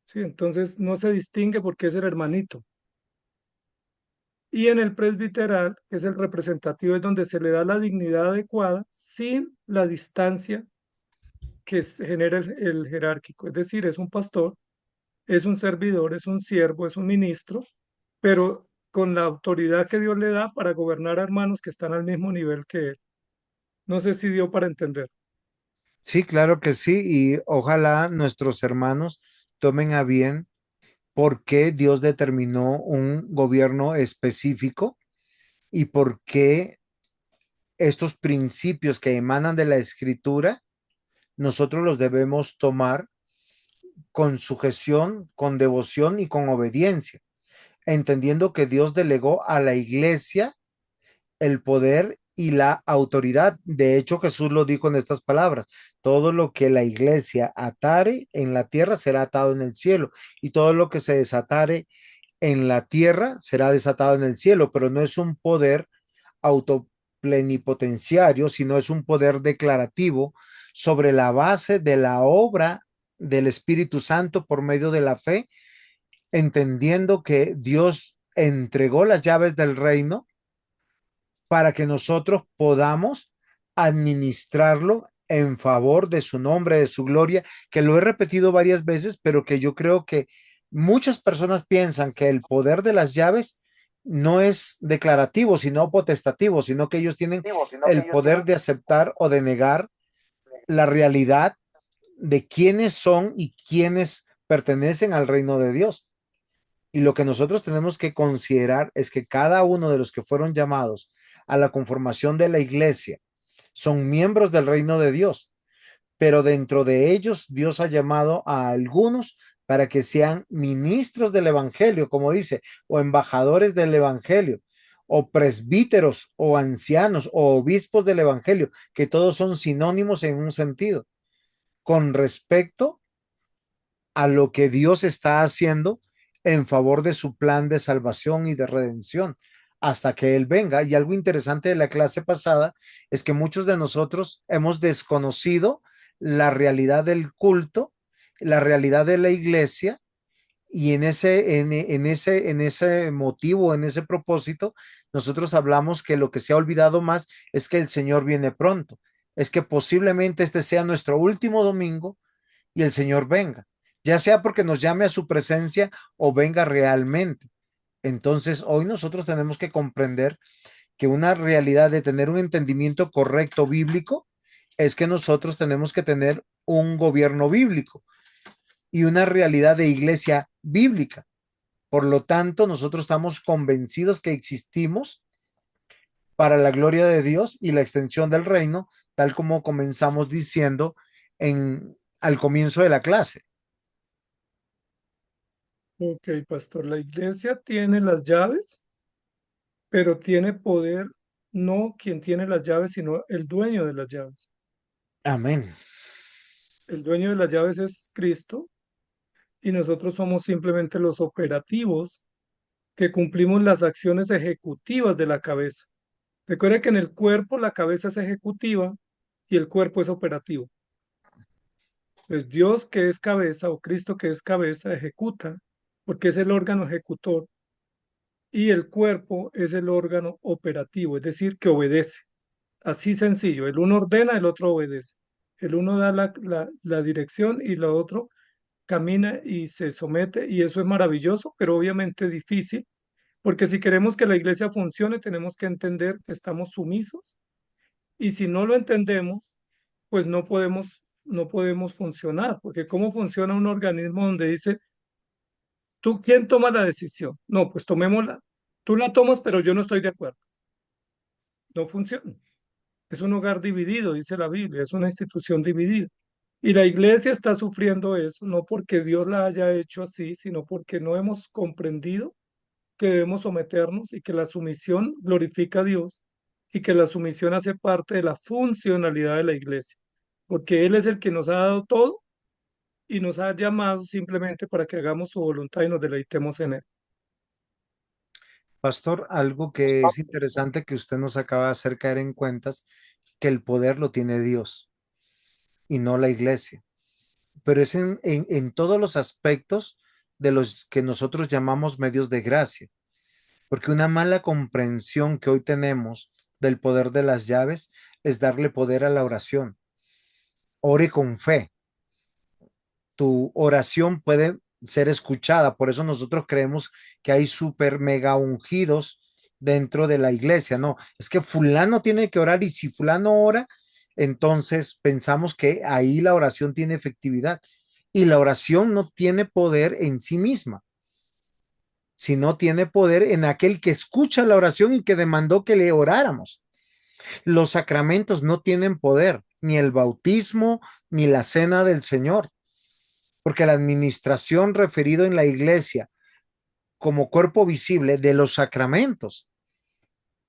¿sí? Entonces no se distingue porque es el hermanito. Y en el presbiteral, que es el representativo, es donde se le da la dignidad adecuada sin la distancia que genera el jerárquico. Es decir, es un pastor, es un servidor, es un siervo, es un ministro, pero con la autoridad que Dios le da para gobernar a hermanos que están al mismo nivel que él. No sé si dio para entender. Sí, claro que sí, y ojalá nuestros hermanos tomen a bien por qué Dios determinó un gobierno específico y por qué estos principios que emanan de la escritura, nosotros los debemos tomar con sujeción, con devoción y con obediencia, entendiendo que Dios delegó a la iglesia el poder y la autoridad. De hecho, Jesús lo dijo en estas palabras: todo lo que la iglesia atare en la tierra será atado en el cielo, y todo lo que se desatare en la tierra será desatado en el cielo, pero no es un poder autoplenipotenciario, sino es un poder declarativo sobre la base de la obra del Espíritu Santo por medio de la fe, entendiendo que Dios entregó las llaves del reino para que nosotros podamos administrarlo en favor de su nombre, de su gloria, que lo he repetido varias veces, pero que yo creo que muchas personas piensan que el poder de las llaves no es declarativo, sino potestativo, sino que ellos tienen el poder de aceptar o de negar la realidad de quiénes son y quiénes pertenecen al reino de Dios. Y lo que nosotros tenemos que considerar es que cada uno de los que fueron llamados a la conformación de la iglesia son miembros del reino de Dios, pero dentro de ellos Dios ha llamado a algunos para que sean ministros del evangelio, como dice, o embajadores del evangelio, o presbíteros, o ancianos, o obispos del evangelio, que todos son sinónimos en un sentido, con respecto a lo que Dios está haciendo en favor de su plan de salvación y de redención hasta que Él venga. Y algo interesante de la clase pasada es que muchos de nosotros hemos desconocido la realidad del culto, la realidad de la iglesia, y en ese motivo, en ese propósito, nosotros hablamos que lo que se ha olvidado más es que el Señor viene pronto, es que posiblemente este sea nuestro último domingo y el Señor venga, ya sea porque nos llame a su presencia o venga realmente. Entonces, hoy nosotros tenemos que comprender que una realidad de tener un entendimiento correcto bíblico es que nosotros tenemos que tener un gobierno bíblico y una realidad de iglesia bíblica. Por lo tanto, nosotros estamos convencidos que existimos para la gloria de Dios y la extensión del reino, tal como comenzamos diciendo al comienzo de la clase. Ok, pastor, la iglesia tiene las llaves, pero tiene poder no quien tiene las llaves, sino el dueño de las llaves. Amén. El dueño de las llaves es Cristo y nosotros somos simplemente los operativos que cumplimos las acciones ejecutivas de la cabeza. Recuerde que en el cuerpo la cabeza es ejecutiva y el cuerpo es operativo. Pues Dios que es cabeza o Cristo que es cabeza ejecuta porque es el órgano ejecutor y el cuerpo es el órgano operativo, es decir, que obedece. Así sencillo, el uno ordena, el otro obedece. El uno da la dirección y el otro camina y se somete y eso es maravilloso, pero obviamente difícil, porque si queremos que la iglesia funcione, tenemos que entender que estamos sumisos y si no lo entendemos, pues no podemos funcionar, porque ¿cómo funciona un organismo donde dice, tú, quién toma la decisión? No, pues tomémosla. Tú la tomas, pero yo no estoy de acuerdo. No funciona. Es un hogar dividido, dice la Biblia, es una institución dividida. Y la iglesia está sufriendo eso, no porque Dios la haya hecho así, sino porque no hemos comprendido que debemos someternos y que la sumisión glorifica a Dios y que la sumisión hace parte de la funcionalidad de la iglesia, porque Él es el que nos ha dado todo y nos ha llamado simplemente para que hagamos su voluntad y nos deleitemos en Él. Pastor, algo que es interesante que usted nos acaba de hacer caer en cuentas, que el poder lo tiene Dios y no la iglesia, pero es en todos los aspectos de los que nosotros llamamos medios de gracia, porque una mala comprensión que hoy tenemos del poder de las llaves es darle poder a la oración. Ore con fe, tu oración puede ser escuchada. Por eso nosotros creemos que hay super mega ungidos dentro de la iglesia. No, es que fulano tiene que orar y si fulano ora, entonces pensamos que ahí la oración tiene efectividad. Y la oración no tiene poder en sí misma, sino tiene poder en aquel que escucha la oración y que demandó que le oráramos. Los sacramentos no tienen poder, ni el bautismo, ni la cena del Señor, porque la administración referido en la iglesia como cuerpo visible de los sacramentos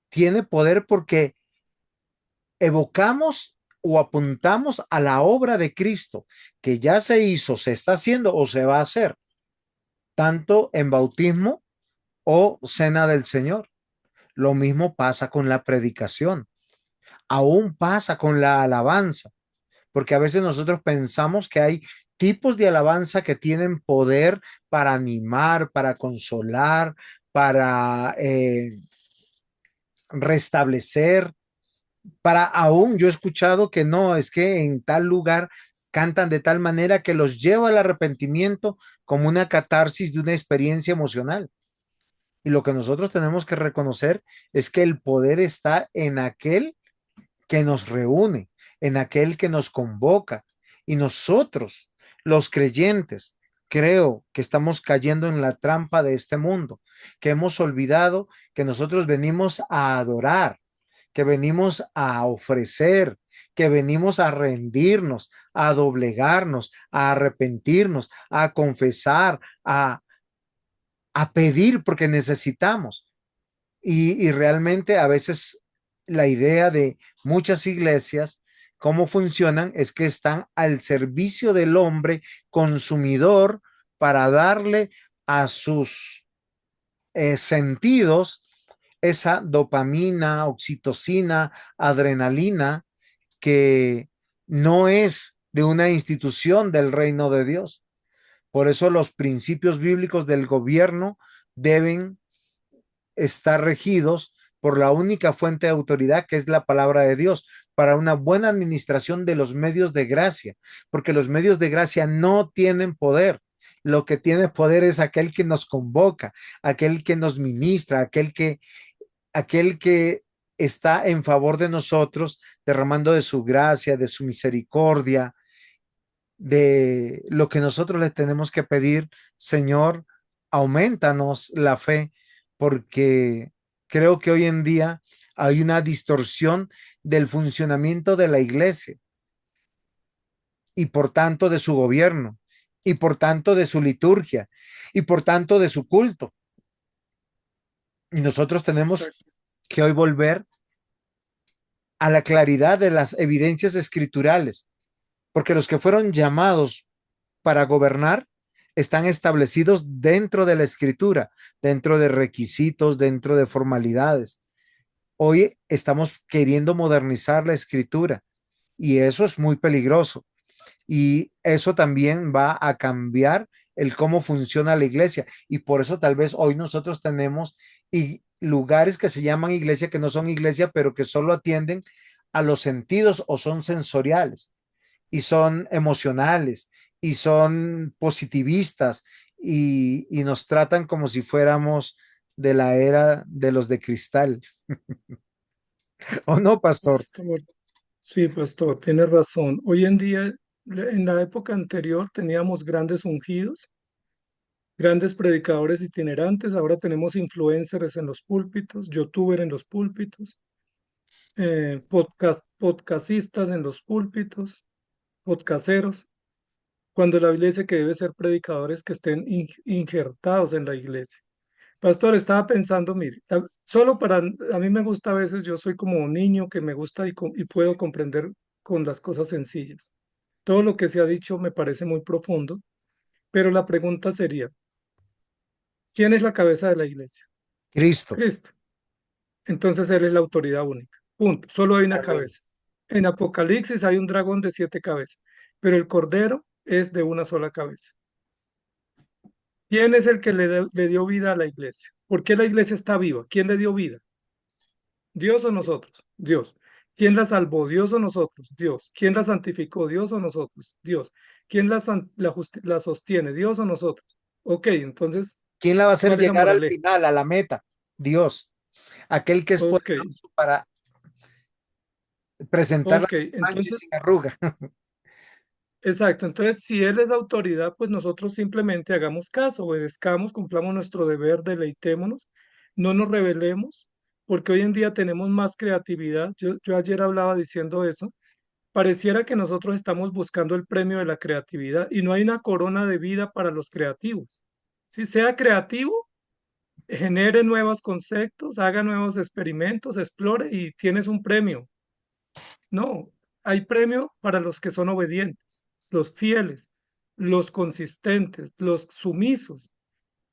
tiene poder porque evocamos o apuntamos a la obra de Cristo que ya se hizo, se está haciendo o se va a hacer, tanto en bautismo o cena del Señor. Lo mismo pasa con la predicación, aún pasa con la alabanza, porque a veces nosotros pensamos que hay tipos de alabanza que tienen poder para animar, para consolar, para restablecer, para aún yo he escuchado que no, es que en tal lugar cantan de tal manera que los lleva al arrepentimiento como una catarsis de una experiencia emocional. Y lo que nosotros tenemos que reconocer es que el poder está en aquel que nos reúne, en aquel que nos convoca. Y nosotros, los creyentes, creo que estamos cayendo en la trampa de este mundo, que hemos olvidado que nosotros venimos a adorar, que venimos a ofrecer, que venimos a rendirnos, a doblegarnos, a arrepentirnos, a confesar, a pedir porque necesitamos. Y realmente a veces la idea de muchas iglesias, cómo funcionan, es que están al servicio del hombre consumidor para darle a sus sentidos esa dopamina, oxitocina, adrenalina, que no es de una institución del reino de Dios. Por eso los principios bíblicos del gobierno deben estar regidos por la única fuente de autoridad que es la palabra de Dios para una buena administración de los medios de gracia, porque los medios de gracia no tienen poder. Lo que tiene poder es aquel que nos convoca, aquel que nos ministra, aquel que está en favor de nosotros, derramando de su gracia, de su misericordia, de lo que nosotros le tenemos que pedir, Señor, aumentanos la fe, porque creo que hoy en día hay una distorsión del funcionamiento de la iglesia y por tanto de su gobierno y por tanto de su liturgia y por tanto de su culto. Y nosotros tenemos Exacto. que hoy volver a la claridad de las evidencias escriturales, porque los que fueron llamados para gobernar están establecidos dentro de la escritura, dentro de requisitos, dentro de formalidades. Hoy estamos queriendo modernizar la escritura y eso es muy peligroso. Y eso también va a cambiar el cómo funciona la iglesia. Y por eso tal vez hoy nosotros tenemos lugares que se llaman iglesia, que no son iglesia, pero que solo atienden a los sentidos o son sensoriales y son emocionales y son positivistas y nos tratan como si fuéramos de la era de los de cristal. ¿O no, pastor? Pastor, sí, pastor, tiene razón. Hoy en día, en la época anterior teníamos grandes ungidos, grandes predicadores itinerantes, ahora tenemos influencers en los púlpitos, youtubers en los púlpitos, podcastistas en los púlpitos, podcasteros, cuando la Biblia dice que debe ser predicadores que estén injertados en la iglesia. Pastor, estaba pensando, mire, solo para, a mí me gusta a veces, yo soy como un niño que me gusta y puedo comprender con las cosas sencillas. Todo lo que se ha dicho me parece muy profundo, pero la pregunta sería, ¿quién es la cabeza de la iglesia? Cristo. Cristo. Entonces Él es la autoridad única. Punto. Solo hay una Amén. cabeza. En Apocalipsis hay un dragón de 7 cabezas, pero el cordero es de una sola cabeza. ¿Quién es el que le dio vida a la iglesia? ¿Por qué la iglesia está viva? ¿Quién le dio vida? ¿Dios o nosotros? Dios. ¿Quién la salvó? ¿Dios o nosotros? Dios. ¿Quién la santificó? ¿Dios o nosotros? Dios. ¿Quién la sostiene? ¿Dios o nosotros? Ok, entonces, ¿Quién la va a hacer ¿cuál es la llegar al moraleja? final, a la meta? Dios. aquel que es Ok, poderoso para presentarla ok. sin mancha y sin Entonces, arruga. exacto. Entonces, si Él es autoridad, pues nosotros simplemente hagamos caso, obedezcamos, cumplamos nuestro deber, deleitémonos, no nos rebelemos, porque hoy en día tenemos más creatividad. Yo ayer hablaba diciendo eso. Pareciera que nosotros estamos buscando el premio de la creatividad y no hay una corona de vida para los creativos. Si sea creativo, genere nuevos conceptos, haga nuevos experimentos, explore y tienes un premio. No, hay premio para los que son obedientes, los fieles, los consistentes, los sumisos,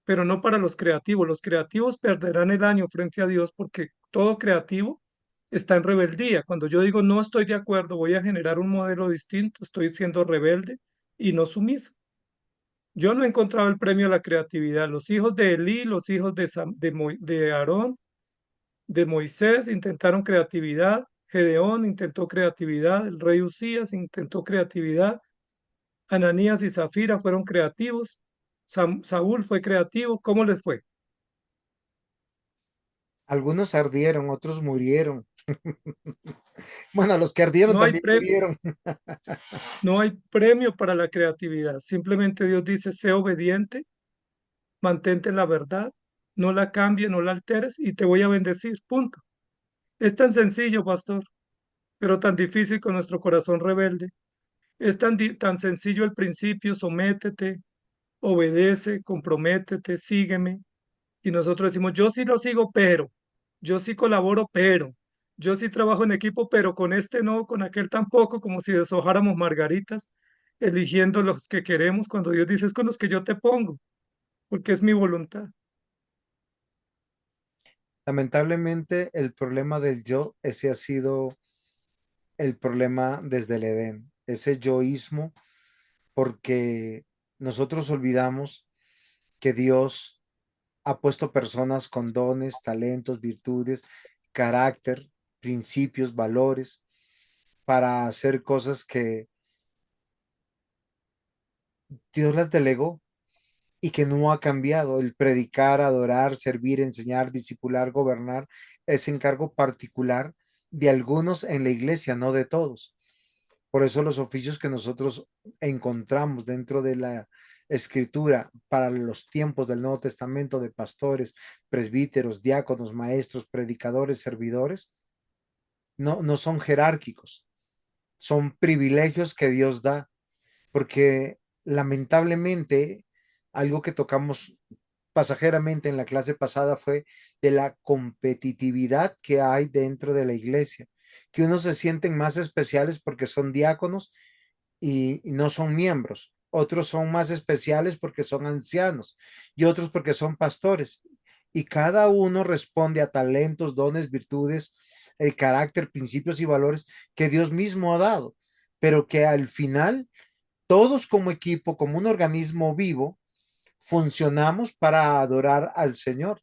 pero no para los creativos. Los creativos perderán el año frente a Dios porque todo creativo está en rebeldía. Cuando yo digo no estoy de acuerdo, voy a generar un modelo distinto, estoy siendo rebelde y no sumiso. Yo no he encontrado el premio a la creatividad. Los hijos de Elí, los hijos de Aarón, de Moisés intentaron creatividad, Gedeón intentó creatividad, el rey Usías intentó creatividad, Ananías y Zafira fueron creativos, Saúl fue creativo, ¿cómo les fue? Algunos ardieron, otros murieron. Bueno, los que ardieron No hay, también pre- murieron. no hay premio para la creatividad, simplemente Dios dice, sé obediente, mantente en la verdad, no la cambies, no la alteres y te voy a bendecir, punto. Es tan sencillo, pastor, pero tan difícil con nuestro corazón rebelde. Es tan sencillo el principio, sométete, obedece, comprométete, sígueme. Y nosotros decimos, yo sí lo sigo, pero, yo sí colaboro, pero, yo sí trabajo en equipo, pero con este no, con aquel tampoco, como si deshojáramos margaritas, eligiendo los que queremos, cuando Dios dice, es con los que yo te pongo, porque es mi voluntad. Lamentablemente, el problema del yo, ese ha sido el problema desde el Edén, ese yoísmo, porque nosotros olvidamos que Dios ha puesto personas con dones, talentos, virtudes, carácter, principios, valores, para hacer cosas que Dios las delegó y que no ha cambiado. El predicar, adorar, servir, enseñar, discipular, gobernar es encargo particular de algunos en la iglesia, no de todos. Por eso los oficios que nosotros encontramos dentro de la escritura para los tiempos del Nuevo Testamento de pastores, presbíteros, diáconos, maestros, predicadores, servidores, no son jerárquicos, son privilegios que Dios da, porque lamentablemente algo que tocamos pasajeramente en la clase pasada fue de la competitividad que hay dentro de la iglesia, que unos se sienten más especiales porque son diáconos y no son miembros. Otros son más especiales porque son ancianos y otros porque son pastores. Y cada uno responde a talentos, dones, virtudes, el carácter, principios y valores que Dios mismo ha dado, pero que al final todos como equipo, como un organismo vivo, funcionamos para adorar al Señor.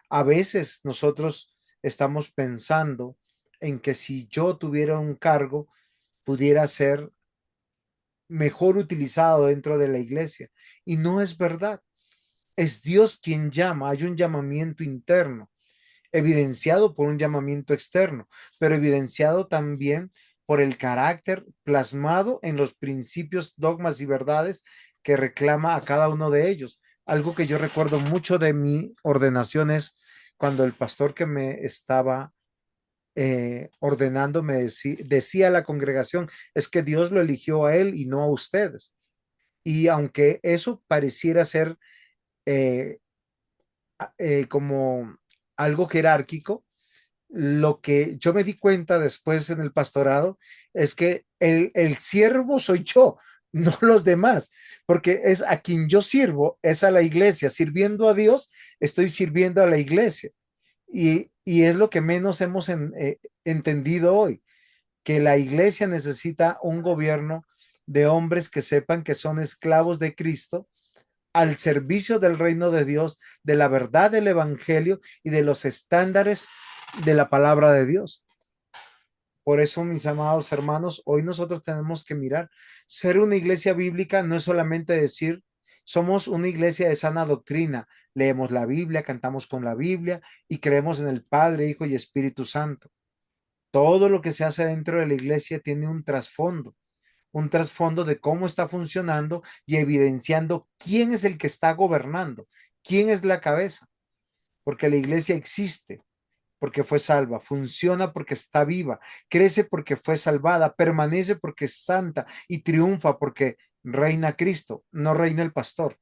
A veces nosotros estamos pensando en que si yo tuviera un cargo, pudiera ser mejor utilizado dentro de la iglesia. Y no es verdad. Es Dios quien llama. Hay un llamamiento interno, evidenciado por un llamamiento externo, pero evidenciado también por el carácter plasmado en los principios, dogmas y verdades que reclama a cada uno de ellos. Algo que yo recuerdo mucho de mi ordenación es cuando el pastor que me estaba ordenando decía a la congregación, es que Dios lo eligió a él y no a ustedes. Y aunque eso pareciera ser eh, como algo jerárquico, lo que yo me di cuenta después en el pastorado es que el siervo soy yo, no los demás, porque es a quien yo sirvo, es a la iglesia. Sirviendo a Dios, estoy sirviendo a la iglesia. Y es lo que menos hemos entendido hoy, que la iglesia necesita un gobierno de hombres que sepan que son esclavos de Cristo al servicio del reino de Dios, de la verdad del evangelio y de los estándares de la palabra de Dios. Por eso, mis amados hermanos, hoy nosotros tenemos que mirar, ser una iglesia bíblica no es solamente decir Somos una iglesia de sana doctrina. Leemos la Biblia, cantamos con la Biblia y creemos en el Padre, Hijo y Espíritu Santo. Todo lo que se hace dentro de la iglesia tiene un trasfondo de cómo está funcionando y evidenciando quién es el que está gobernando, quién es la cabeza, porque la iglesia existe porque fue salva, funciona porque está viva, crece porque fue salvada, permanece porque es santa y triunfa porque reina Cristo, no reina el pastor,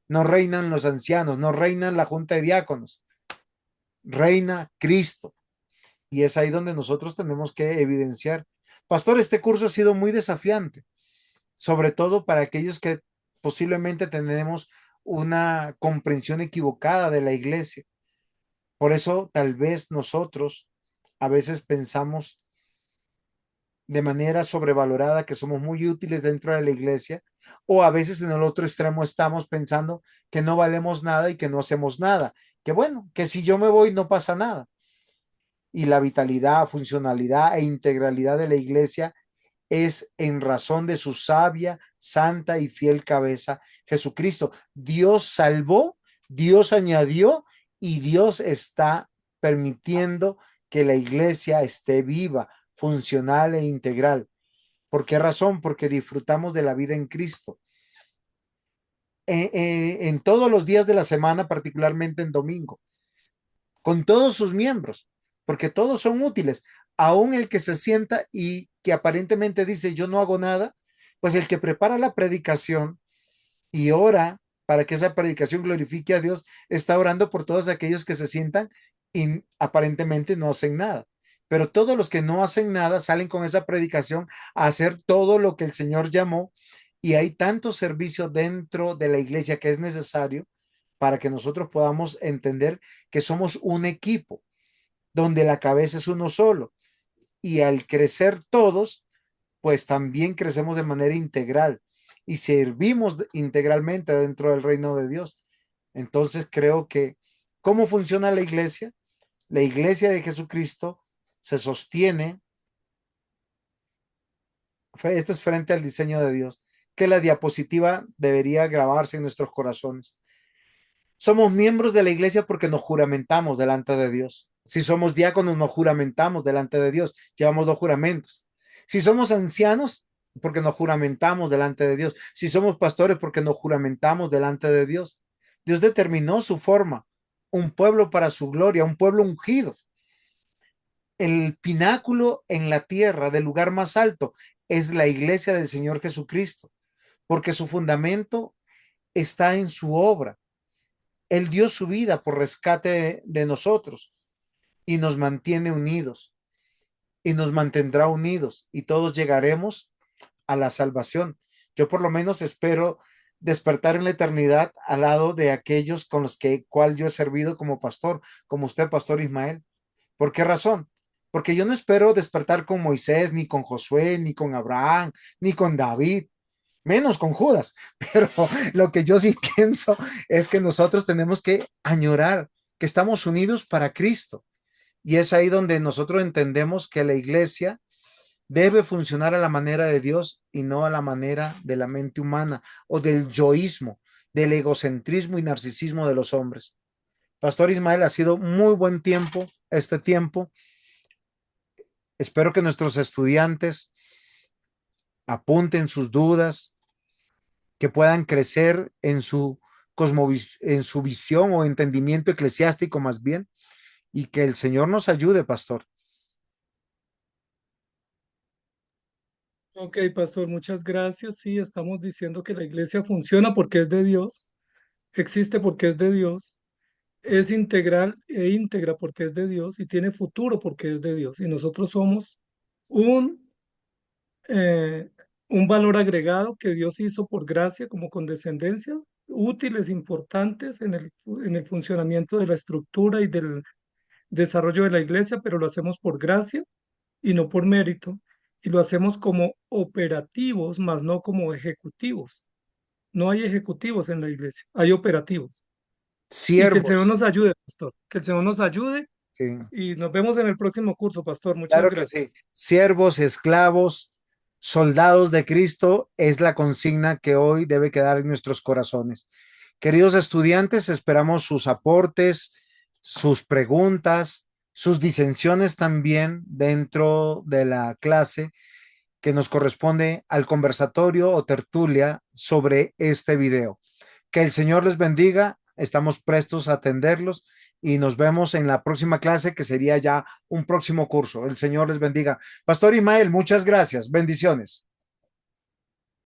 no reinan los ancianos, no reinan la junta de diáconos, reina Cristo. Y es ahí donde nosotros tenemos que evidenciar. Pastor, este curso ha sido muy desafiante, sobre todo para aquellos que posiblemente tenemos una comprensión equivocada de la iglesia. Por eso tal vez nosotros a veces pensamos de manera sobrevalorada que somos muy útiles dentro de la iglesia, o a veces en el otro extremo estamos pensando que no valemos nada y que no hacemos nada, que bueno, que si yo me voy no pasa nada. Y la vitalidad, funcionalidad e integralidad de la iglesia es en razón de su sabia, santa y fiel cabeza, Jesucristo. Dios salvó, Dios añadió y Dios está permitiendo que la iglesia esté viva, funcional e integral. ¿Por qué razón? Porque disfrutamos de la vida en Cristo. En todos los días de la semana, particularmente en domingo, con todos sus miembros, porque todos son útiles. Aún el que se sienta y que aparentemente dice yo no hago nada, pues el que prepara la predicación y ora para que esa predicación glorifique a Dios, está orando por todos aquellos que se sientan y aparentemente no hacen nada. Pero todos los que no hacen nada salen con esa predicación a hacer todo lo que el Señor llamó y hay tanto servicio dentro de la iglesia que es necesario para que nosotros podamos entender que somos un equipo donde la cabeza es uno solo y al crecer todos, pues también crecemos de manera integral y servimos integralmente dentro del reino de Dios. Entonces creo que, ¿cómo funciona la iglesia? La iglesia de Jesucristo se sostiene, esto es frente al diseño de Dios, que la diapositiva debería grabarse en nuestros corazones. Somos miembros de la iglesia porque nos juramentamos delante de Dios. Si somos diáconos, nos juramentamos delante de Dios. Llevamos dos juramentos. Si somos ancianos, porque nos juramentamos delante de Dios. Si somos pastores, porque nos juramentamos delante de Dios. Dios determinó su forma, un pueblo para su gloria, un pueblo ungido. El pináculo en la tierra del lugar más alto es la iglesia del Señor Jesucristo, porque su fundamento está en su obra. Él dio su vida por rescate de nosotros y nos mantiene unidos y nos mantendrá unidos y todos llegaremos a la salvación. Yo por lo menos espero despertar en la eternidad al lado de aquellos con los que cual yo he servido como pastor, como usted, Pastor Ismael. ¿Por qué razón? Porque yo no espero despertar con Moisés, ni con Josué, ni con Abraham, ni con David, menos con Judas, pero lo que yo sí pienso es que nosotros tenemos que añorar que estamos unidos para Cristo. Y es ahí donde nosotros entendemos que la iglesia debe funcionar a la manera de Dios y no a la manera de la mente humana o del yoísmo, del egocentrismo y narcisismo de los hombres. Pastor Ismael, ha sido muy buen tiempo este tiempo. Espero que nuestros estudiantes apunten sus dudas, que puedan crecer en su en su visión o entendimiento eclesiástico más bien, y que el Señor nos ayude, pastor. Ok, pastor, muchas gracias. Sí, estamos diciendo que la iglesia funciona porque es de Dios, existe porque es de Dios, es integral e íntegra porque es de Dios y tiene futuro porque es de Dios. Y nosotros somos un, eh, un valor agregado que Dios hizo por gracia como condescendencia, útiles, importantes en el funcionamiento de la estructura y del desarrollo de la iglesia, pero lo hacemos por gracia y no por mérito, y lo hacemos como operativos, más no como ejecutivos. No hay ejecutivos en la iglesia, hay operativos. Y que el Señor Siervos, nos ayude, pastor, que el Señor nos ayude sí, y nos vemos en el próximo curso, pastor. Muchas claro que sí, gracias. siervos, esclavos, Soldados de Cristo es la consigna que hoy debe quedar en nuestros corazones. Queridos estudiantes, esperamos sus aportes, sus preguntas, sus disensiones también dentro de la clase que nos corresponde al conversatorio o tertulia sobre este video. Que el Señor les bendiga, estamos prestos a atenderlos y nos vemos en la próxima clase que sería ya un próximo curso. El Señor les bendiga. Pastor Imael, muchas gracias. Bendiciones.